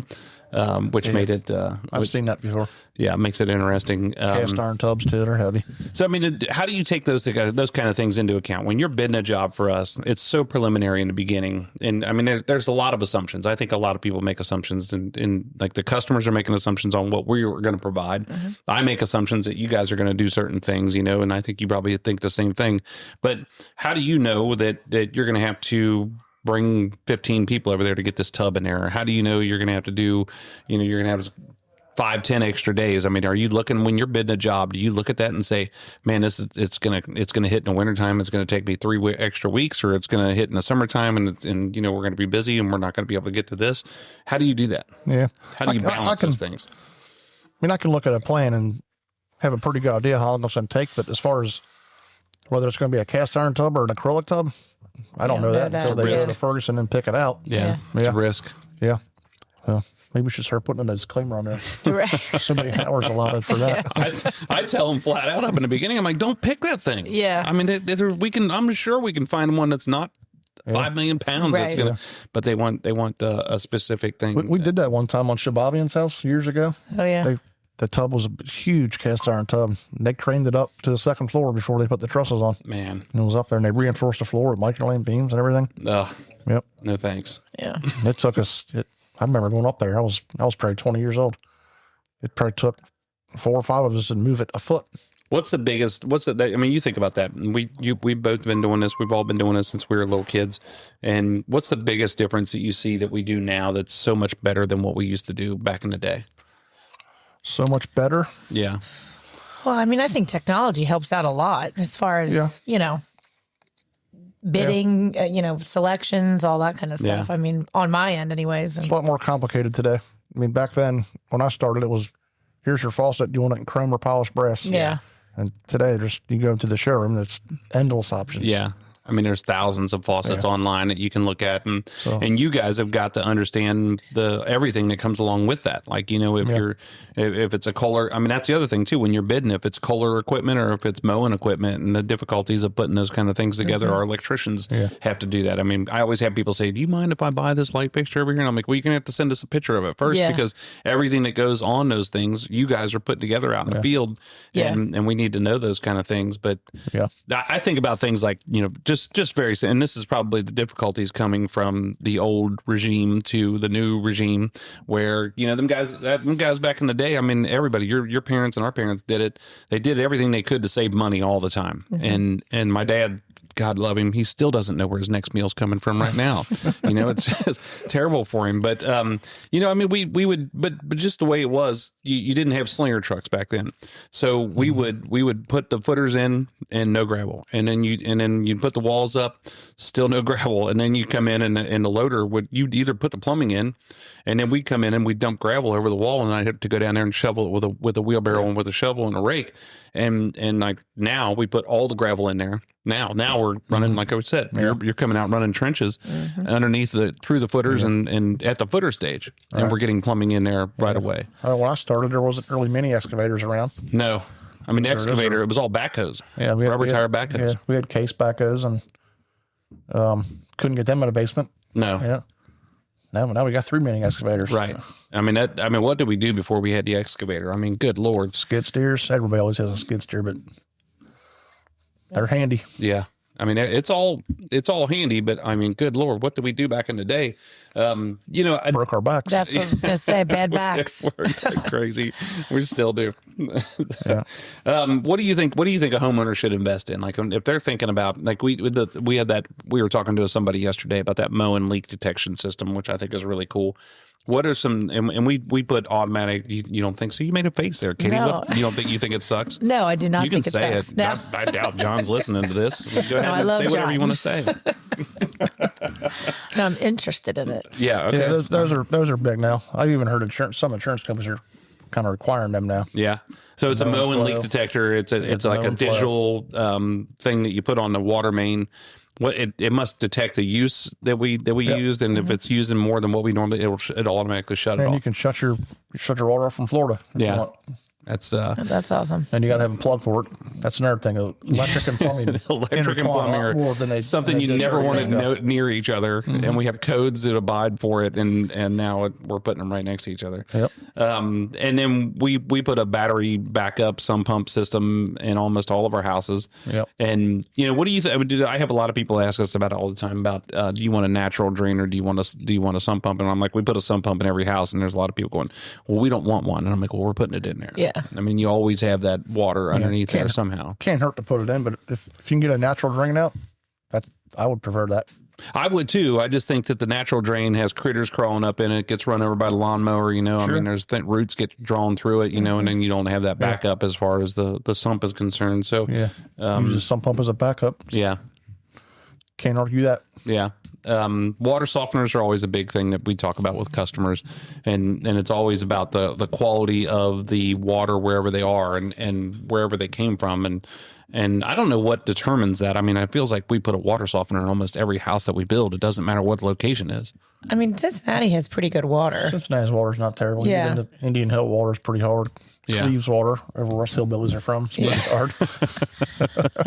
which made it. I've seen that before. Yeah, it makes it interesting. Cast iron tubs too, they're heavy. So I mean, how do you take those kind of things into account when you're bidding a job for us? It's so preliminary in the beginning, and I mean, there's a lot of assumptions. I think a lot of people make assumptions, and like the customers are making assumptions on what we're going to provide. Mm-hmm. I make assumptions that you guys are going to do certain things, and I think you probably think the same thing. But how do you know that you're going to have to bring 15 people over there to get this tub in there? How do you know you're going to have to do, you're going to have 5-10 extra days? I mean, are you looking, when you're bidding a job, do you look at that and say, man, it's gonna hit in the wintertime, it's gonna take me 3 extra weeks, or it's gonna hit in the summertime, and we're gonna be busy and we're not gonna be able to get to this? How do you do that? Yeah. How do you balance those things? I mean, I can look at a plan and have a pretty good idea how long it's gonna take, but as far as whether it's gonna be a cast iron tub or an acrylic tub, I don't know that until they go to Ferguson and pick it out. Yeah. It's a risk. Yeah. Maybe we should start putting a disclaimer on there. So many hours allotted for that. I tell them flat out up in the beginning, I'm like, don't pick that thing. Yeah. I mean, I'm sure we can find one that's not 5 million pounds. Right. But they want a specific thing. We did that one time on Shabavian's house years ago. Oh, yeah. The tub was a huge cast iron tub. They craned it up to the second floor before they put the trusses on. Man. And it was up there, and they reinforced the floor with microlane beams and everything. Yep. No thanks. Yeah. It took us... I remember going up there. I was probably 20 years old. It probably took 4 or 5 of us to move it a foot. I mean, you think about that. We've both been doing this. We've all been doing this since we were little kids. And what's the biggest difference that you see that we do now that's so much better than what we used to do back in the day? So much better? Yeah. Well, I mean, I think technology helps out a lot as far as, bidding, selections, all that kind of stuff. Yeah. I mean, on my end anyways. It's a lot more complicated today. I mean, back then when I started, it was, here's your faucet. Do you want it in Kramer polished brass? Yeah. And today you go to the showroom, there's endless options. Yeah. I mean, there's thousands of faucets online that you can look at, and you guys have got to understand everything that comes along with that. Like, if it's a Kohler, I mean, that's the other thing too. When you're bidding, if it's Kohler equipment or if it's mowing equipment, and the difficulties of putting those kind of things together, our electricians have to do that. I mean, I always have people say, "Do you mind if I buy this light fixture over here?" And I'm like, "Well, you're gonna have to send us a picture of it first, because everything that goes on those things, you guys are putting together out in the field, and we need to know those kind of things." But I think about things like just very, and this is probably the difficulties coming from the old regime to the new regime, where them guys back in the day, I mean, everybody, your parents and our parents did it. They did everything they could to save money all the time. Mm-hmm. And my dad, God love him, he still doesn't know where his next meal's coming from right now. It's just terrible for him. But I mean, we would, but just the way it was, you didn't have slinger trucks back then, so we would put the footers in and no gravel, and then you'd put the walls up, still no gravel, and then you come in and the loader you'd either put the plumbing in, and then we'd come in and we'd dump gravel over the wall, and I'd have to go down there and shovel it with a wheelbarrow and with a shovel and a rake. And like now we put all the gravel in there. Now we're running, like I said, you're coming out running trenches underneath through the footers and at the footer stage, and we're getting plumbing in there right away. When I started, there wasn't really many excavators around. No, I mean, excavator, it was all backhoes. Yeah, rubber tire backhoes. Yeah, we had case backhoes, and couldn't get them in a basement. No. Yeah. Now we got 3 mini excavators. Right. I mean, what did we do before we had the excavator? I mean, good Lord. Skid steers. Everybody always has a skid steer, but they're handy. Yeah. I mean, it's all handy, but I mean, good Lord, what did we do back in the day? Broke our backs. That's what I was going to say. Bad backs. We're crazy. We still do. Yeah. What do you think? What do you think a homeowner should invest in? Like, if they're thinking about, like, we were talking to somebody yesterday about that mow and leak detection system, which I think is really cool. What are some, and we put automatic, you don't think so? You made a face there, Katie. No. You think it sucks? No, I do not you can think say it sucks. it. No. I doubt John's listening to this. Go ahead and say whatever you want to say. No, I'm interested in it. Yeah. Okay. Yeah, those are big now. I've even heard some insurance companies are kind of requiring them now. Yeah. So it's a mow and leak detector. It's like a digital thing that you put on the water main. It must detect the use that we used, and if it's using more than what we normally, it'll automatically shut it off. And you can shut your water off from Florida. Yeah. That's awesome. And you got to have a plug for it. That's another thing. Electric and plumbing. Electric and plumbing are something you never want to know near each other, and we have codes that abide for it, and now we're putting them right next to each other. Yep. And then we put a battery backup sump pump system in almost all of our houses. Yep. And what do you think? I have a lot of people ask us about it all the time about do you want a natural drain or do you want a sump pump? And I'm like, we put a sump pump in every house, and there's a lot of people going, well, we don't want one. And I'm like, well, we're putting it in there. Yeah. I mean, you always have that water underneath there somehow. Can't hurt to put it in, but if you can get a natural drain out, I would prefer that. I would too. I just think that the natural drain has critters crawling up in it, gets run over by the lawnmower, Sure. I mean, there's roots get drawn through it, and then you don't have that backup as far as the sump is concerned. So use the sump pump as a backup. Yeah. Can't argue that. Yeah. Water softeners are always a big thing that we talk about with customers, and it's always about the quality of the water wherever they are and wherever they came from. And I don't know what determines that. I mean, it feels like we put a water softener in almost every house that we build. It doesn't matter what the location is. I mean, Cincinnati has pretty good water. Cincinnati's water is not terrible. Yeah. You get into Indian Hill water is pretty hard. Yeah. Cleves water, where us hillbillies are from, it's pretty hard.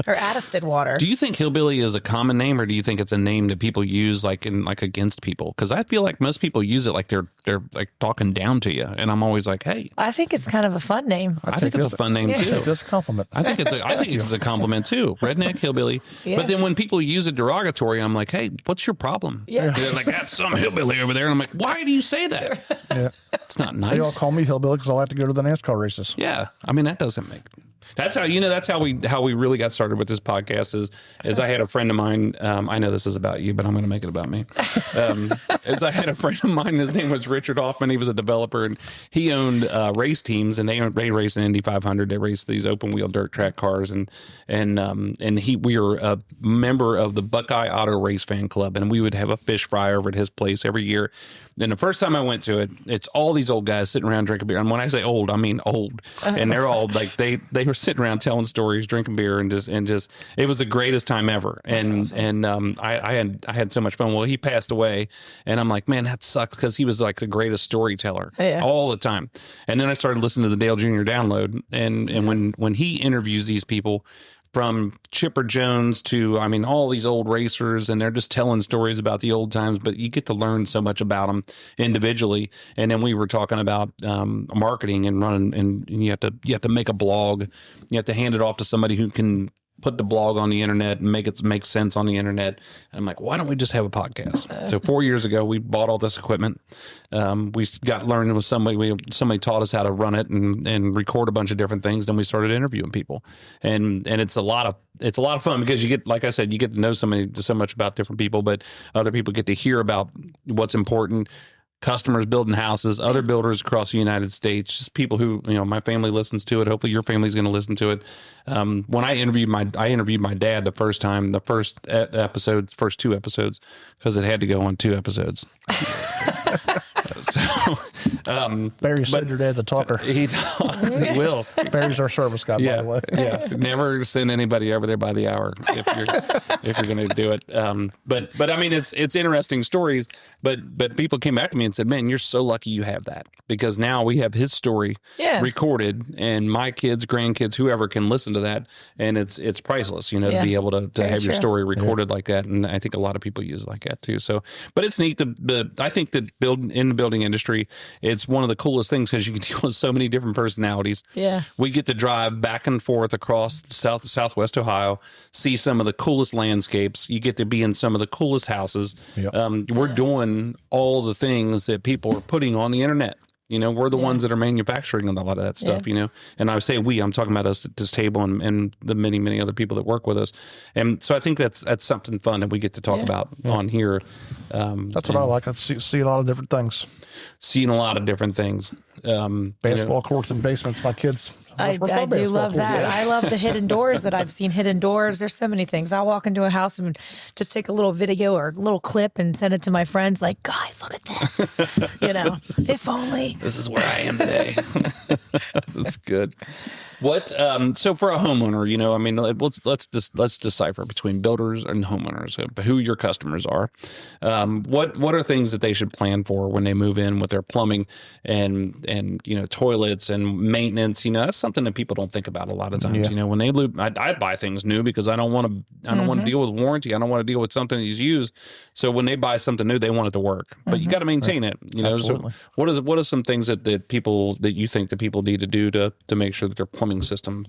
Or Addiston water. Do you think hillbilly is a common name, or do you think it's a name that people use like against people? Because I feel like most people use it like they're like talking down to you, and I'm always like, hey. I think it's kind of a fun name. I think it's a fun name too. It's a compliment. I think it's a compliment too. Redneck hillbilly. Yeah. But then when people use it derogatory, I'm like, hey, what's your problem? Yeah. And they're like, that's some hillbilly over there. And I'm like, why do you say that? Yeah. It's not They all nice. call me hillbilly because I like to go to the NASCAR races. Yeah. I mean, that doesn't make. That's how we really got started with this podcast is I had a friend of mine. I know this is about you, but I'm going to make it about me. As I had a friend of mine, his name was Richard Hoffman. He was a developer, and he owned race teams, and they race an Indy 500. They race these open wheel dirt track cars, and we were a member of the Buckeye Auto Race Fan Club, and we would have a fish fry over at his place every year. Then the first time I went to it, it's all these old guys sitting around drinking beer. And when I say old, I mean old. And they're all like they were sitting around telling stories, drinking beer, and just it was the greatest time ever. And I had so much fun. Well, he passed away, and I'm like, man, that sucks, because he was like the greatest storyteller all the time. And then I started listening to the Dale Jr. Download, and when he interviews these people, from Chipper Jones to, I mean, all these old racers, and they're just telling stories about the old times, but you get to learn so much about them individually. And then we were talking about marketing and running, and you have to make a blog. You have to hand it off to somebody who can put the blog on the internet and make it make sense on the internet. And I'm like, why don't we just have a podcast? So 4 years ago, we bought all this equipment. We got learning with somebody. Somebody taught us how to run it and record a bunch of different things. Then we started interviewing people, and it's a lot of fun, because you get, like I said, you get to know so much about different people, but other people get to hear about what's important. Customers building houses, other builders across the United States, just people who, my family listens to it. Hopefully your family's going to listen to it. When I interviewed my dad the first time, the first two episodes, because it had to go on 2 episodes. Barry said your dad's a talker. He talks. He will. Barry's our service guy, by the way. Yeah. Never send anybody over there by the hour if you're going to do it. But I mean, it's interesting stories. But people came back to me and said, "Man, you're so lucky you have that, because now we have his story recorded, and my kids, grandkids, whoever can listen to that, and it's priceless, to be able to have your story recorded like that." And I think a lot of people use it like that too. So, but it's neat I think that in the building industry, it's one of the coolest things because you can deal with so many different personalities. Yeah, we get to drive back and forth across Southwest Ohio, see some of the coolest landscapes. You get to be in some of the coolest houses. Yep. We're doing all the things that people are putting on the internet. We're the ones that are manufacturing a lot of that stuff, and I say I'm talking about us at this table and the many, many other people that work with us. And so I think that's something fun that we get to talk about on here. That's what I like. I see a lot of different things. Seeing a lot of different things. Basketball courts and basements. My kids. I do love that. I love the hidden doors that I've seen. Hidden doors. There's so many things. I'll walk into a house and just take a little video or a little clip and send it to my friends. Like, guys, look at this. If only. This is where I am today. That's good. What? So for a homeowner, I mean, let's decipher between builders and homeowners, who your customers are. What are things that they should plan for when they move in with their plumbing and toilets and maintenance? That's something that people don't think about a lot of times. When they move, I buy things new because I don't want to deal with warranty. I don't want to deal with something that's used. So when they buy something new, they want it to work, but you got to maintain it. Absolutely. So what are some things that you think that people need to do to make sure that their plumbing system?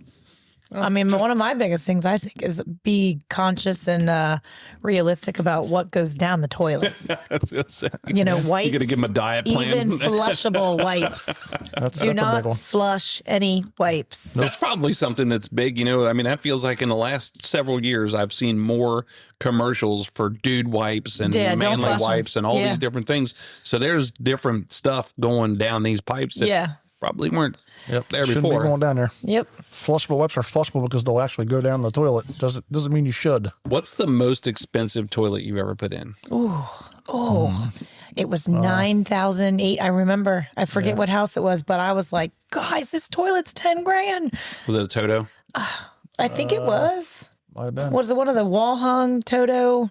I mean, one of my biggest things I think is be conscious and realistic about what goes down the toilet. Wipes. You got to give them a diet plan. Even flushable wipes. Do not flush any wipes. That's probably something that's big. I mean, that feels like in the last several years, I've seen more commercials for dude wipes and manly wipes and all these different things. So there's different stuff going down these pipes that probably weren't there Shouldn't before. be going down there. Yep. Flushable wipes are flushable because they'll actually go down the toilet. Doesn't mean you should. What's the most expensive toilet you've ever put in? It was $9,008. I remember. I forget what house it was, but I was like, guys, this toilet's $10,000. Was it a Toto? I think it was. Might have been. Was it one of the wall hung Toto?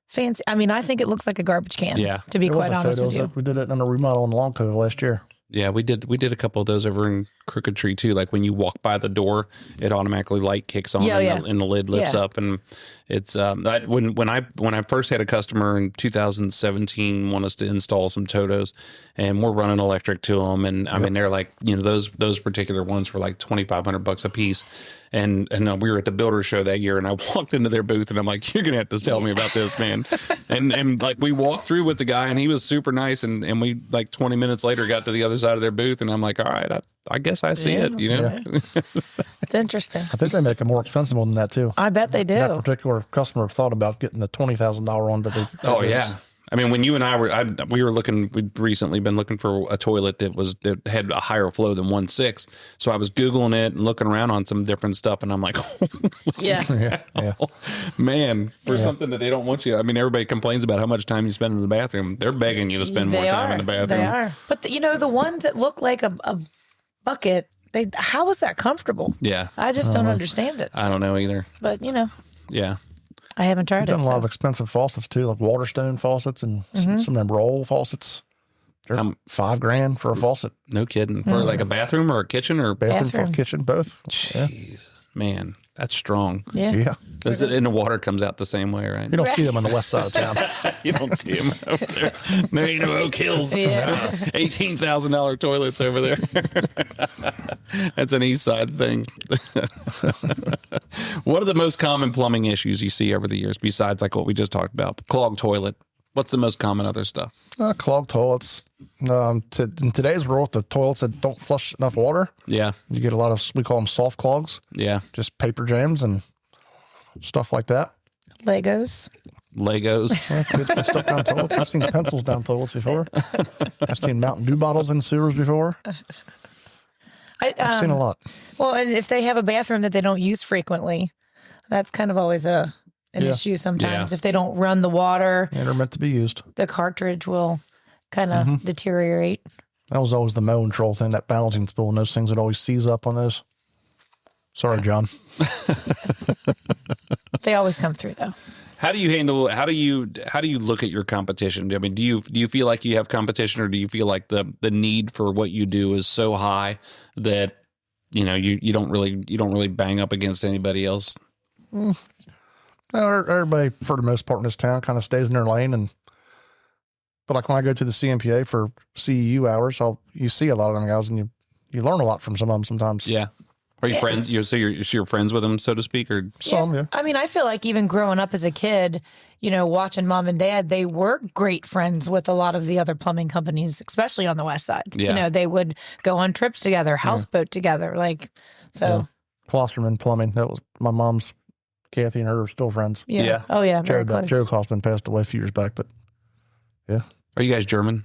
Fancy. I mean, I think it looks like a garbage can. Yeah. To be quite honest with you. We did it in a remodel in Long Cove last year. Yeah, we did a couple of those over in Crooked Tree too. Like when you walk by the door, it automatically light kicks on and the lid lifts up, and it's when I first had a customer in 2017 want us to install some Totos, and we're running electric to them, and I mean they're like those particular ones were like $2,500 a piece. And we were at the builder show that year, and I walked into their booth, and I'm like, "You're gonna have to tell me about this, man." and like we walked through with the guy, and he was super nice, and we like 20 minutes later got to the other side of their booth, and I'm like, "All right, I guess I see it." It's interesting. I think they make them more expensive than that too. I bet they do. That particular customer thought about getting the $20,000 one, but they. Yeah. I mean, when you and I we'd recently been looking for a toilet that had a higher flow than 1.6. So I was Googling it and looking around on some different stuff. And I'm like, man, for something that they don't want you. I mean, everybody complains about how much time you spend in the bathroom. They're begging you to spend more time in the bathroom. They are. But the ones that look like a bucket, how is that comfortable? Yeah. I just don't understand it. I don't know either. But, Yeah. I haven't tried We've done a lot of expensive faucets too, like Waterstone faucets and some of them roll faucets. They're $5,000 for a faucet. No kidding. For like a bathroom or a kitchen or bathroom for a kitchen, both. Jeez, man, that's strong. Yeah. And the water comes out the same way, right? You don't see them on the west side of town. You don't see them over there. No, Oak Hills. $18,000 toilets over there. That's an east side thing. What are the most common plumbing issues you see over the years besides like what we just talked about? Clogged toilet. What's the most common other stuff? Clogged toilets. In today's world, the toilets that don't flush enough water. Yeah. You get a lot of, we call them soft clogs. Yeah. Just paper jams and stuff like that. Legos. Kids put stuff down toilets. I've seen pencils down toilets before. I've seen Mountain Dew bottles in sewers before. I've seen a lot. Well, and if they have a bathroom that they don't use frequently, that's kind of always an issue sometimes. If they don't run the water. Yeah, they're meant to be used. The cartridge will kind of deteriorate. That was always the mow and troll thing, that balancing spool, and those things would always seize up on those. Sorry, John. They always come through, though. How do you look at your competition? I mean, do you feel like you have competition, or do you feel like the need for what you do is so high that you don't really bang up against anybody else? Everybody, for the most part in this town, kind of stays in their lane, but like when I go to the CMPA for CEU hours, you see a lot of them guys, and you learn a lot from some of them sometimes. Yeah. Are you friends? You're friends with them, so to speak, or some? Yeah. I mean, I feel like even growing up as a kid, watching mom and dad, they were great friends with a lot of the other plumbing companies, especially on the west side. Yeah. They would go on trips together, houseboat together, so. Klosterman Plumbing. That was my mom's. Kathy and her are still friends. Yeah. Oh yeah. Very close. Joe Klosterman passed away a few years back, but yeah. Are you guys German?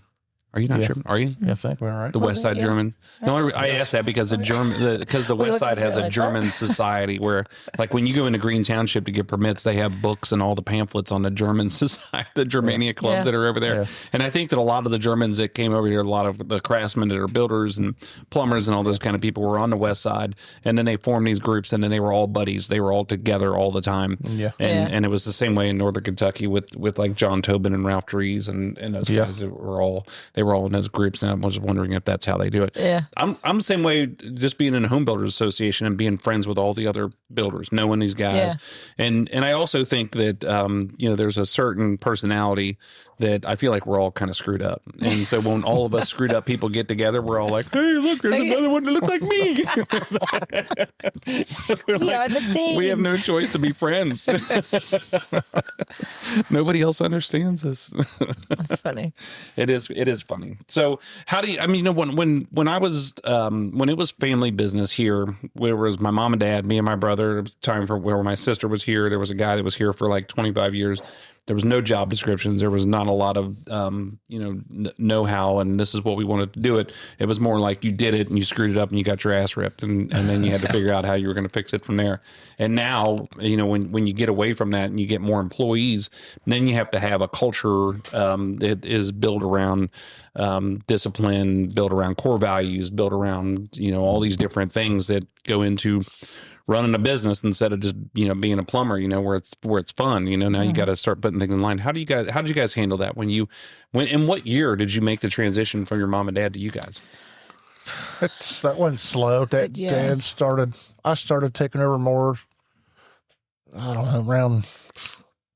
Are you not sure? Are you? Yeah, I think we're all right. The West Side German. No, I asked that because the West Side has a German society where, like, when you go into Green Township to get permits, they have books and all the pamphlets on the German society, the Germania clubs that are over there. Yeah. And I think that a lot of the Germans that came over here, a lot of the craftsmen that are builders and plumbers and all those kind of people were on the West Side, and then they formed these groups, and then they were all buddies. They were all together all the time. Yeah. And it was the same way in Northern Kentucky with like John Tobin and Ralph Dries and those guys that were all in those groups. And I was wondering if that's how they do it. Yeah. I'm the same way, just being in a home builders association and being friends with all the other builders, knowing these guys. Yeah. And I also think that, there's a certain personality that I feel like we're all kind of screwed up. And so when all of us screwed up people get together, we're all like, hey, look, there's another one that looks like me. We have no choice to be friends. Nobody else understands us. That's funny. It is funny. So how do you, when I was, when it was family business here, where it was my mom and dad, me and my brother, it was time for where my sister was here. There was a guy that was here for like 25 years. There was no job descriptions. There was not a lot of, know-how, and this is what we wanted to do it. It was more like you did it and you screwed it up and you got your ass ripped, and then you had to figure out how you were going to fix it from there. And now, when you get away from that and you get more employees, then you have to have a culture that is built around discipline, built around core values, built around, all these different things that go into running a business instead of just, being a plumber, where it's fun, now you got to start putting things in line. How did you guys handle that in what year did you make the transition from your mom and dad to you guys? That went slow. I started taking over more, I don't know, around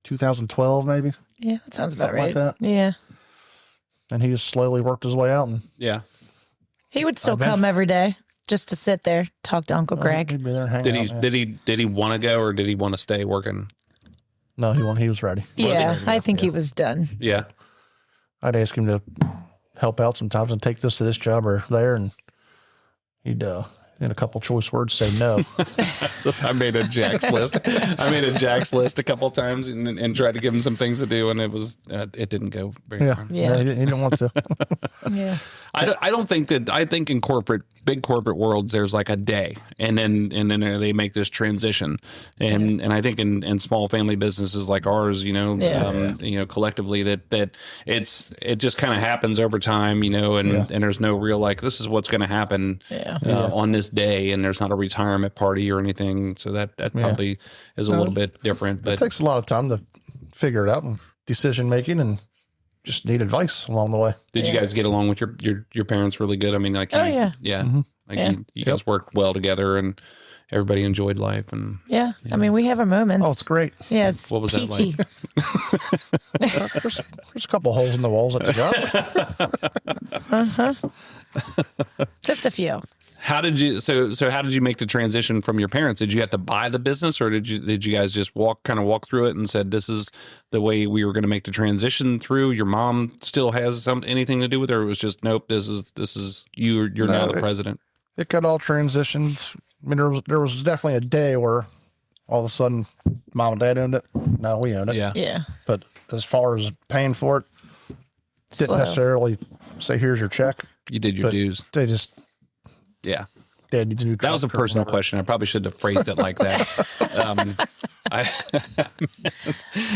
2012, maybe. Yeah, that sounds about Something right. Like that. Yeah. And he just slowly worked his way out. And he would still come every day. Just to sit there, talk to Uncle Greg. He'd be there hanging out, did he want to go, or did he want to stay working? No, he was ready. Yeah, I think he was done. Yeah. I'd ask him to help out sometimes and take this to this job or there, and he'd in a couple choice words say no. I made a Jack's list. A couple of times and tried to give him some things to do, and it didn't go very far. Yeah, he didn't want to. Yeah. I think in big corporate worlds, there's like a day, and then they make this transition, and I think in small family businesses like ours, collectively that it just kind of happens over time, and there's no real like, this is what's going to happen on this day, and there's not a retirement party or anything, so that probably is a little bit different. But it takes a lot of time to figure it out and decision making, and just need advice along the way. Did you guys get along with your parents really good? I mean, like, yeah. Mm-hmm. You guys worked well together, and everybody enjoyed life. And yeah. I mean, we have our moments. Oh, it's great. Yeah, it's what was peachy. That like? There's a couple holes in the walls at the job. Just a few. How did you how did you make the transition from your parents? Did you have to buy the business, or did you guys just walk through it and said, this is the way we were going to make the transition through? Your mom still has anything to do with it, or it was just, nope, this is you're now the president? It got all transitioned. I mean, there was definitely a day where all of a sudden mom and dad owned it. No, we own it. Yeah. But as far as paying for it, didn't necessarily say, here's your check. You did your dues. They just Yeah. Dad needs a new truck. That was a personal question. I probably shouldn't have phrased it like that.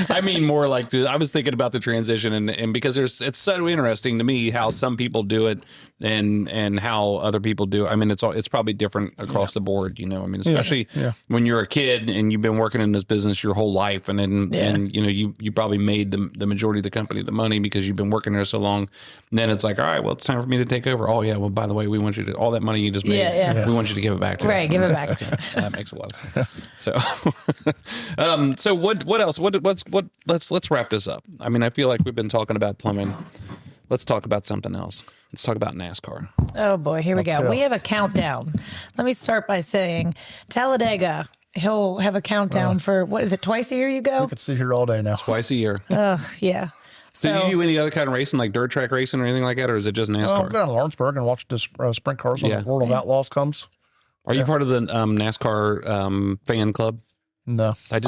I mean more like I was thinking about the transition and because it's so interesting to me how some people do it and how other people do it. I mean, it's probably different across the board, you know. I mean, especially when you're a kid and you've been working in this business your whole life and you know, you probably made the majority of the company the money because you've been working there so long. And then it's like, all right, well, it's time for me to take over. Oh yeah, well, by the way, we want you to all that money you just made. We want you to give it back to us. Right, give it back. Okay. That makes a lot of sense. So, so what else? Let's wrap this up. I mean, I feel like we've been talking about plumbing. Let's talk about something else. Let's talk about NASCAR. Oh boy, here we go. We have a countdown. Let me start by saying Talladega. He'll have a countdown for what is it? Twice a year you go? We could sit here all day now. Twice a year. Yeah. So, do you do any other kind of racing, like dirt track racing or anything like that, or is it just NASCAR? I've been in Lawrenceburg and watched the sprint cars when the World of Outlaws comes. Are you part of the NASCAR fan club? No, I'll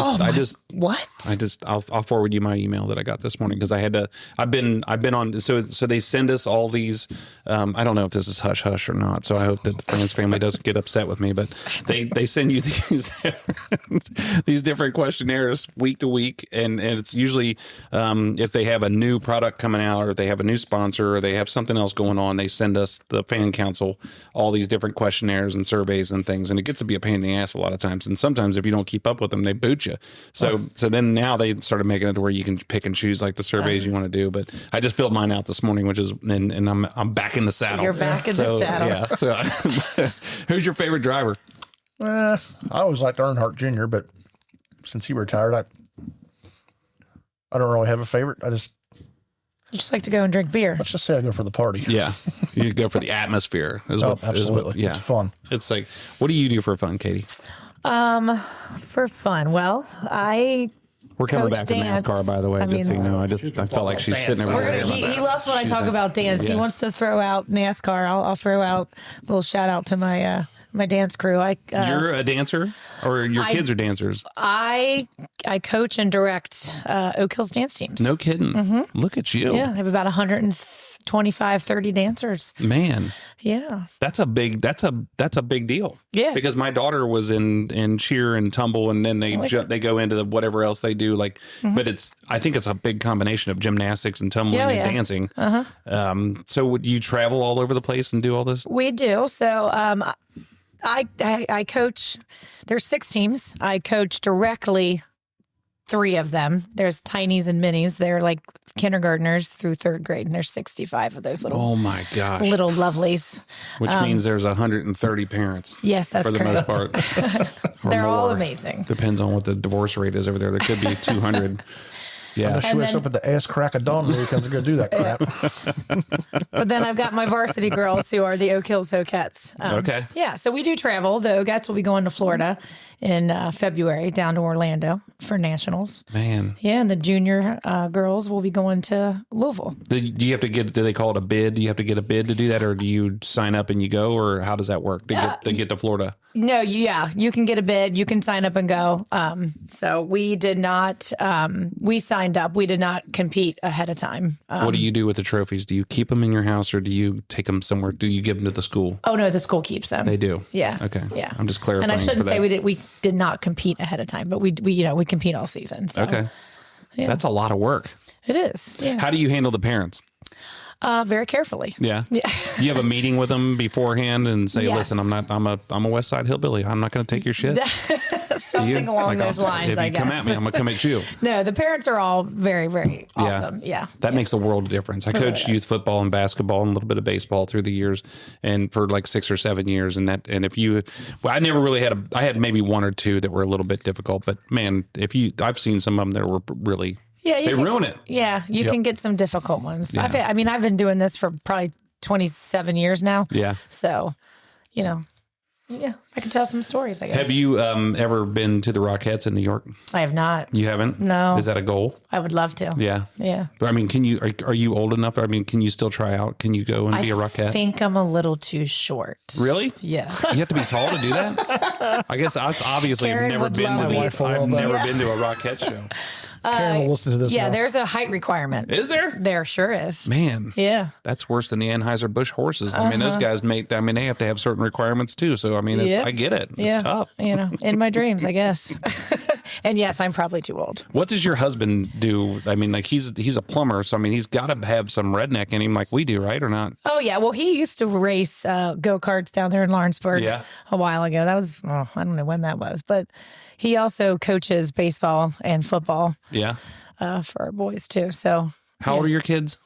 forward you my email that I got this morning because I've been on. So they send us all these. I don't know if this is hush hush or not. So I hope that the fans family doesn't get upset with me. But they send you these different questionnaires week to week, and it's usually if they have a new product coming out or if they have a new sponsor or they have something else going on, they send us the fan council all these different questionnaires and surveys and things, and it gets to be a pain in the ass a lot of times. And sometimes if you don't keep up with them, they boot you. So then now they started making it to where you can pick and choose like the surveys you want to do. But I just filled mine out this morning, which is and I'm back in the saddle. You're back in the saddle. Yeah. So who's your favorite driver? I always liked Earnhardt Jr., but since he retired, I don't really have a favorite. You just like to go and drink beer. Let's just say I go for the party. Yeah. You go for the atmosphere. Absolutely. It's fun. It's like, what do you do for fun, Katie? For fun. Well, we're coming back dance. to NASCAR, by the way. Just so you know, I felt like she's sitting over there. He loves when I talk about dance. He wants to throw out NASCAR. I'll throw out a little shout out to my my dance crew. You're a dancer, or your kids are dancers? I coach and direct Oak Hills dance teams. No kidding. Mm-hmm. Look at you. Yeah, I have about 125, 30 dancers. Man. Yeah. That's a big deal. Yeah. Because my daughter was in cheer and tumble, and then they go into whatever else they do. Like, but I think it's a big combination of gymnastics and tumbling and dancing. So would you travel all over the place and do all this? We do. So, I coach, there's 6 teams. I coach directly 3 of them. There's tinies and minis. They're like kindergartners through 3rd grade, and there's 65 of those little, oh my gosh, little lovelies. Which means there's 130 parents. Yes, that's for the correct. most part. They're all amazing. Depends on what the divorce rate is over there. There could be 200. Yeah. She wakes up at the ass crack of dawn when he comes to go do that crap. But then I've got my varsity girls who are the Oak Hills Okettes. Okay. Yeah, so we do travel. The Okettes will be going to Florida in February, down to Orlando for nationals. Man. Yeah, and the junior girls will be going to Louisville. Do you have to do they call it a bid? Do you have to get a bid to do that, or do you sign up and you go, or how does that work to get to Florida? No, you can get a bid. You can sign up and go. So we did not, we signed up. We did not compete ahead of time. What do you do with the trophies? Do you keep them in your house, or do you take them somewhere? Do you give them to the school? Oh, no, the school keeps them. They do? Yeah. Okay. Yeah. I'm just clarifying. And I shouldn't say we did not compete ahead of time, but we compete all season. So, okay. Yeah. That's a lot of work. It is. Yeah. How do you handle the parents? Very carefully. Yeah. Yeah. You have a meeting with them beforehand and say, Yes. listen, I'm a West Side hillbilly. I'm not going to take your shit. Something along those lines, if I you guess. come at me, I'm going to come at you. No, the parents are all very, very awesome. Yeah. That makes a world of difference. I coached youth football and basketball and a little bit of baseball through the years, and for like 6 or 7 years. And I never really I had maybe 1 or 2 that were a little bit difficult, but man, I've seen some of them that were really, they ruin it. Yeah. You can get some difficult ones. Yeah. I've been doing this for probably 27 years now. Yeah. So, yeah, I can tell some stories, I guess. Have you ever been to the Rockettes in New York? I have not. You haven't? No. Is that a goal? I would love to. Yeah. Yeah. I mean, are you old enough? I mean, can you still try out? Can you go and be a Rockette? I think I'm a little too short. Really? Yeah. You have to be tall to do that? I guess that's obviously Karen never would been love to me. I've never been to a Rockette show. Karen will listen to this. Yeah, now. there's a height requirement. Is there? There sure is. Man. Yeah. That's worse than the Anheuser-Busch horses. I mean, those guys they have to have certain requirements too. So, I mean, I get it. It's tough. In my dreams, I guess. And yes, I'm probably too old. What does your husband do? I mean, like he's a plumber, so I mean, he's got to have some redneck in him, like we do, right, or not? Oh yeah, well he used to race go-karts down there in Lawrenceburg a while ago. That was I don't know when that was, but he also coaches baseball and football. Yeah, for our boys too. So how old are your kids?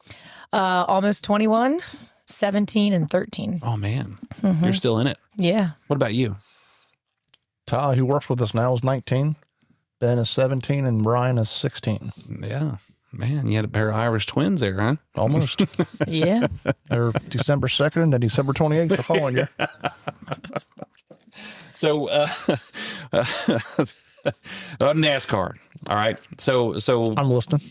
Almost 21, 17, and 13. Oh man, you're still in it. Yeah. What about you? Ty, who works with us now, is 19. Ben is 17, and Brian is 16. Yeah. Man, you had a pair of Irish twins there, huh? Almost. Yeah. They're December 2nd and December 28th the following year. So, NASCAR. All right. So I'm listening.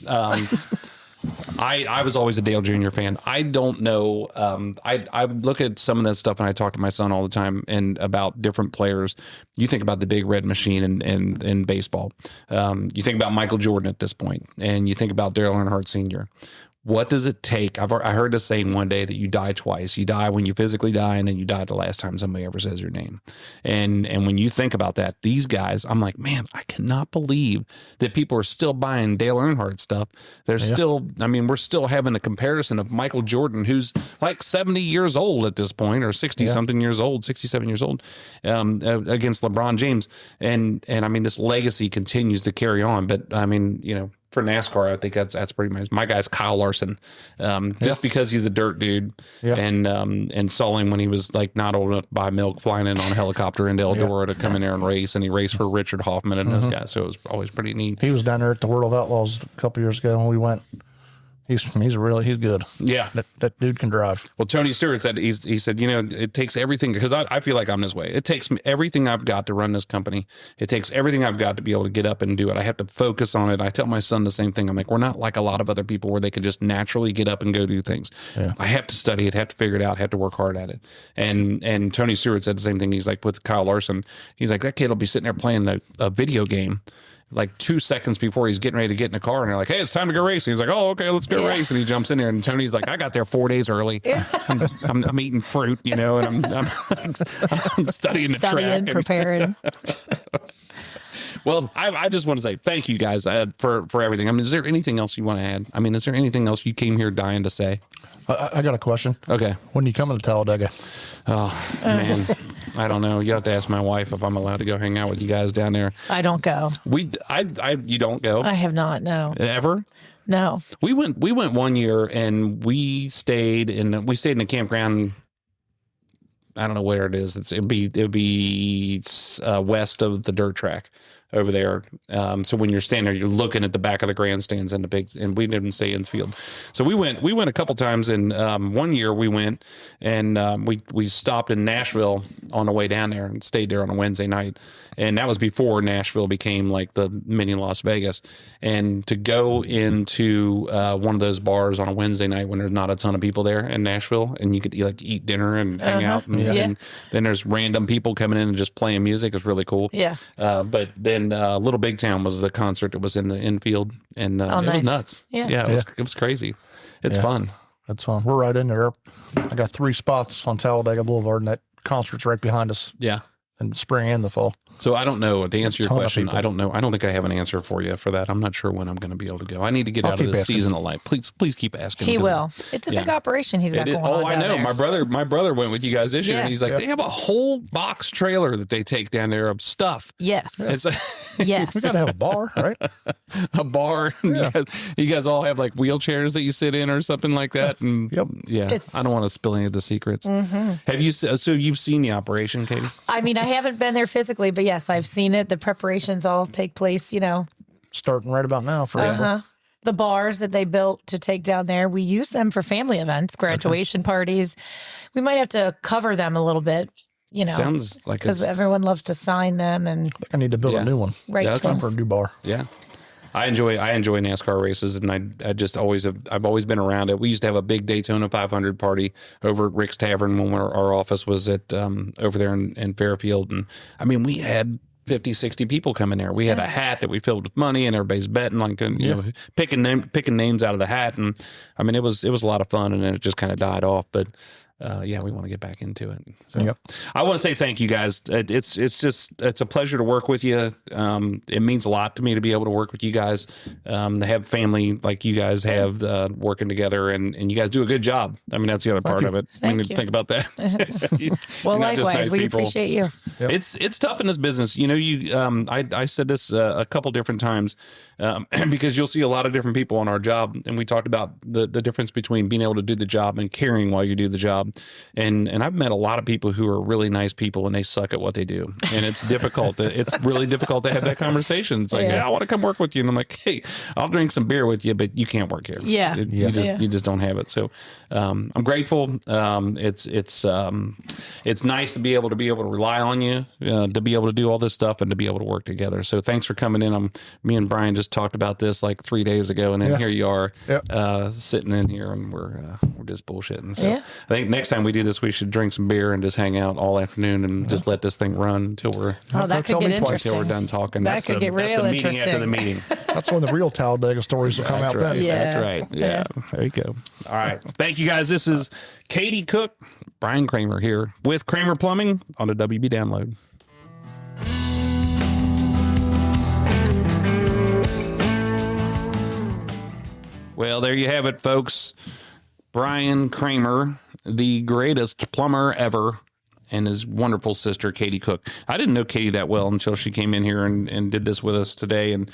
I was always a Dale Jr. fan. I don't know. I look at some of that stuff and I talk to my son all the time and about different players. You think about the big red machine in baseball. You think about Michael Jordan at this point, and you think about Dale Earnhardt Sr. What does it take? I heard this saying one day that you die twice. You die when you physically die, and then you die the last time somebody ever says your name. And when you think about that, these guys, I'm like, man, I cannot believe that people are still buying Dale Earnhardt stuff. They're still, I mean, we're still having a comparison of Michael Jordan, who's like 70 years old at this point, or 60 something years old, 67 years old, against LeBron James. And I mean, this legacy continues to carry on. But I mean, you know, for NASCAR, I think that's pretty much my guy's Kyle Larson, just because he's a dirt dude, and saw him when he was like not old enough to buy milk, flying in on a helicopter into Eldora to come in there and race, and he raced for Richard Hoffman and those guys, so it was always pretty neat. He was down there at the World of Outlaws a couple years ago when we went. He's good. Yeah, that dude can drive. Well, Tony Stewart said he said, you know, it takes everything, because I feel like I'm this way. It takes everything I've got to run this company. It takes everything I've got to be able to get up and do it. I have to focus on it. I tell my son the same thing. I'm like, we're not like a lot of other people where they can just naturally get up and go do things. Yeah. I have to study it, have to figure it out, have to work hard at it. And Tony Stewart said the same thing. He's like, with Kyle Larson, he's like, that kid will be sitting there playing a video game like 2 seconds before he's getting ready to get in the car, and they're like, hey, it's time to go racing. He's like, oh, okay, let's go race. And he jumps in there, and Tony's like, I got there 4 days early. I'm eating fruit, you know, and I'm studying the track. Preparing. Well, I just want to say thank you guys for everything. I mean, is there anything else you want to add? I mean, is there anything else you came here dying to say? I got a question. Okay. When you come to Talladega? Oh, man. I don't know. You have to ask my wife if I'm allowed to go hang out with you guys down there. I don't go. You don't go? I have not, no. Ever? No. We went 1 year, and we stayed in a campground. I don't know where it is. It'd be west of the dirt track over there. So when you're standing there, you're looking at the back of the grandstands and we didn't stay in the field. So we went a couple times, and 1 year we went, and we stopped in Nashville on the way down there and stayed there on a Wednesday night. And that was before Nashville became like the mini Las Vegas. And to go into one of those bars on a Wednesday night when there's not a ton of people there in Nashville, and you could like eat dinner and hang out, and then there's random people coming in and just playing music. It's really cool. Yeah. But then Little Big Town was the concert that was in the infield, and it was nuts. Yeah, it was crazy. It's fun. That's fun. We're right in there. I got 3 spots on Talladega Boulevard, and that concert's right behind us. Yeah. In the spring and the fall. So I don't know. To answer your question, I don't know. I don't think I have an answer for you for that. I'm not sure when I'm going to be able to go. I need to get out of this seasonal life. Please keep asking. He will. It's a big operation he's got going on. Oh, I know. There. My brother went with you guys this year, and he's like, they have a whole box trailer that they take down there of stuff. Yes. Yes. We got to have a bar, right? A bar. Yeah. You guys all have like wheelchairs that you sit in or something like that. And I don't want to spill any of the secrets. Mm-hmm. Have you? So you've seen the operation, Katie? I mean, I haven't been there physically, but yes, I've seen it. The preparations all take place, you know. Starting right about now for the bars that they built to take down there. We use them for family events, graduation parties. We might have to cover them a little bit, you know. Sounds like because everyone loves to sign them, and I think I need to build a new one. Right, it's time for a new bar. Yeah. I enjoy NASCAR races, and I just I've always been around it. We used to have a big Daytona 500 party over at Rick's Tavern when our office was at over there in Fairfield, and I mean we had 50, 60 people come in there. We had a hat that we filled with money, and everybody's betting, like, you know, picking names out of the hat. And I mean, it was a lot of fun, and then it just kind of died off. But we want to get back into it. So I want to say thank you guys. It's a pleasure to work with you. It means a lot to me to be able to work with you guys, to have family like you guys have, working together, and you guys do a good job. I mean, that's the other part of it. I mean, think about that. Well, likewise, we appreciate you. Yep. It's tough in this business. You know, I said this a couple different times, because you'll see a lot of different people on our job, and we talked about the difference between being able to do the job and caring while you do the job. And I've met a lot of people who are really nice people and they suck at what they do. And it's difficult. It's really difficult to have that conversation. It's like, I want to come work with you. And I'm like, hey, I'll drink some beer with you, but you can't work here. Yeah. You just don't have it. So, I'm grateful. It's nice to be able to rely on you, to be able to do all this stuff and to be able to work together. So thanks for coming in. Me and Brian just talked about this like 3 days ago, and then here you are, sitting in here, and we're just bullshitting. So I think next time we do this, we should drink some beer and just hang out all afternoon and just let this thing run until we're that could get interesting. Until we're done talking. That could get real interesting. Meeting after the meeting. That's when the real Talladega stories will come out then. Yeah. That's right. Yeah. There you go. All right. Thank you guys. This is Katie Cook, Brian Kramer here with Kramer Plumbing on the WB Download. Well, there you have it, folks. Brian Kramer, the greatest plumber ever, and his wonderful sister, Katie Cook. I didn't know Katie that well until she came in here and did this with us today. And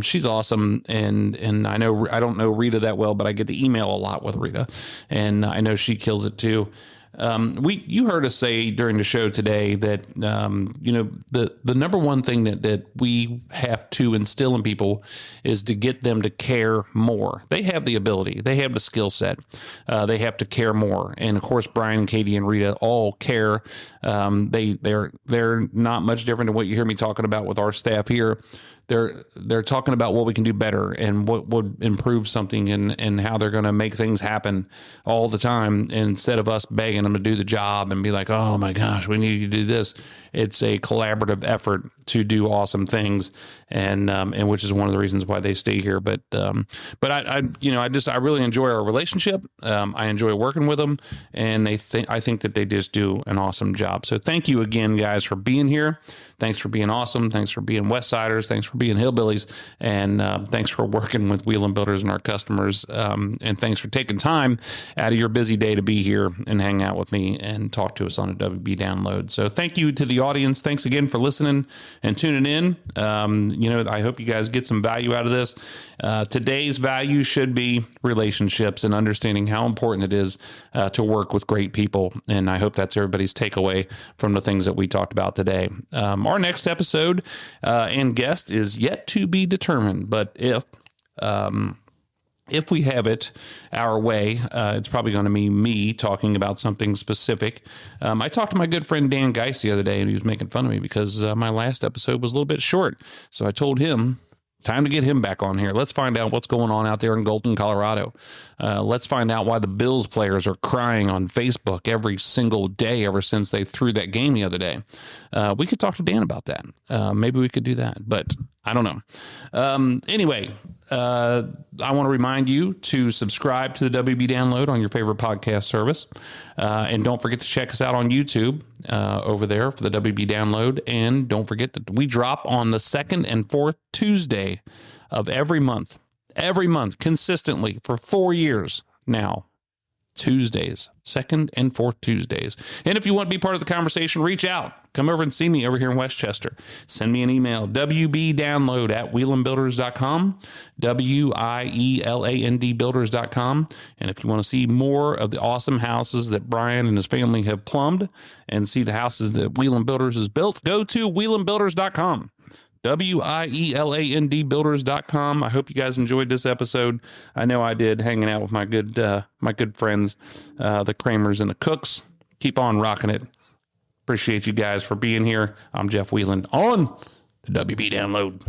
she's awesome. And I don't know Rita that well, but I get to email a lot with Rita, and I know she kills it too. You heard us say during the show today that, the number one thing that we have to instill in people is to get them to care more. They have the ability, they have the skill set, they have to care more. And of course, Brian and Katie and Rita all care. They're not much different than what you hear me talking about with our staff here. They're talking about what we can do better and what would improve something and how they're going to make things happen all the time. And instead of us begging them to do the job and be like, oh my gosh, we need you to do this. It's a collaborative effort to do awesome things, and which is one of the reasons why they stay here. But I really enjoy our relationship. I enjoy working with them, and I think that they just do an awesome job. So thank you again, guys, for being here. Thanks for being awesome. Thanks for being Westsiders. Thanks for being hillbillies, and thanks for working with Wheeling Builders and our customers. And thanks for taking time out of your busy day to be here and hang out with me and talk to us on a WB Download. So thank you to the audience. Thanks again for listening and tuning in. I hope you guys get some value out of this. Today's value should be relationships and understanding how important it is to work with great people. And I hope that's everybody's takeaway from the things that we talked about today. Our next episode and guest is yet to be determined, but if we have it our way, it's probably going to be me talking about something specific. I talked to my good friend Dan Geis the other day, and he was making fun of me because my last episode was a little bit short. So I told him, time to get him back on here. Let's find out what's going on out there in Golden, Colorado. Let's find out why the Bills players are crying on Facebook every single day ever since they threw that game the other day. We could talk to Dan about that. Maybe we could do that, but I don't know. Anyway, I want to remind you to subscribe to the WB Download on your favorite podcast service. And don't forget to check us out on YouTube over there for the WB Download. And don't forget that we drop on the second and fourth Tuesday of every month, consistently for 4 years now. Tuesdays, second and fourth Tuesdays. And if you want to be part of the conversation, reach out. Come over and see me over here in Westchester. Send me an email, wbdownload@wheelandbuilders.com, WIELAND builders.com. And if you want to see more of the awesome houses that Brian and his family have plumbed and see the houses that Wheeland Builders has built, go to wheelandbuilders.com. WIELAND builders.com. I hope you guys enjoyed this episode. I know I did, hanging out with my good friends, the Kramers and the Cooks. Keep on rocking it. Appreciate you guys for being here. I'm Jeff Wheeland on the WB Download.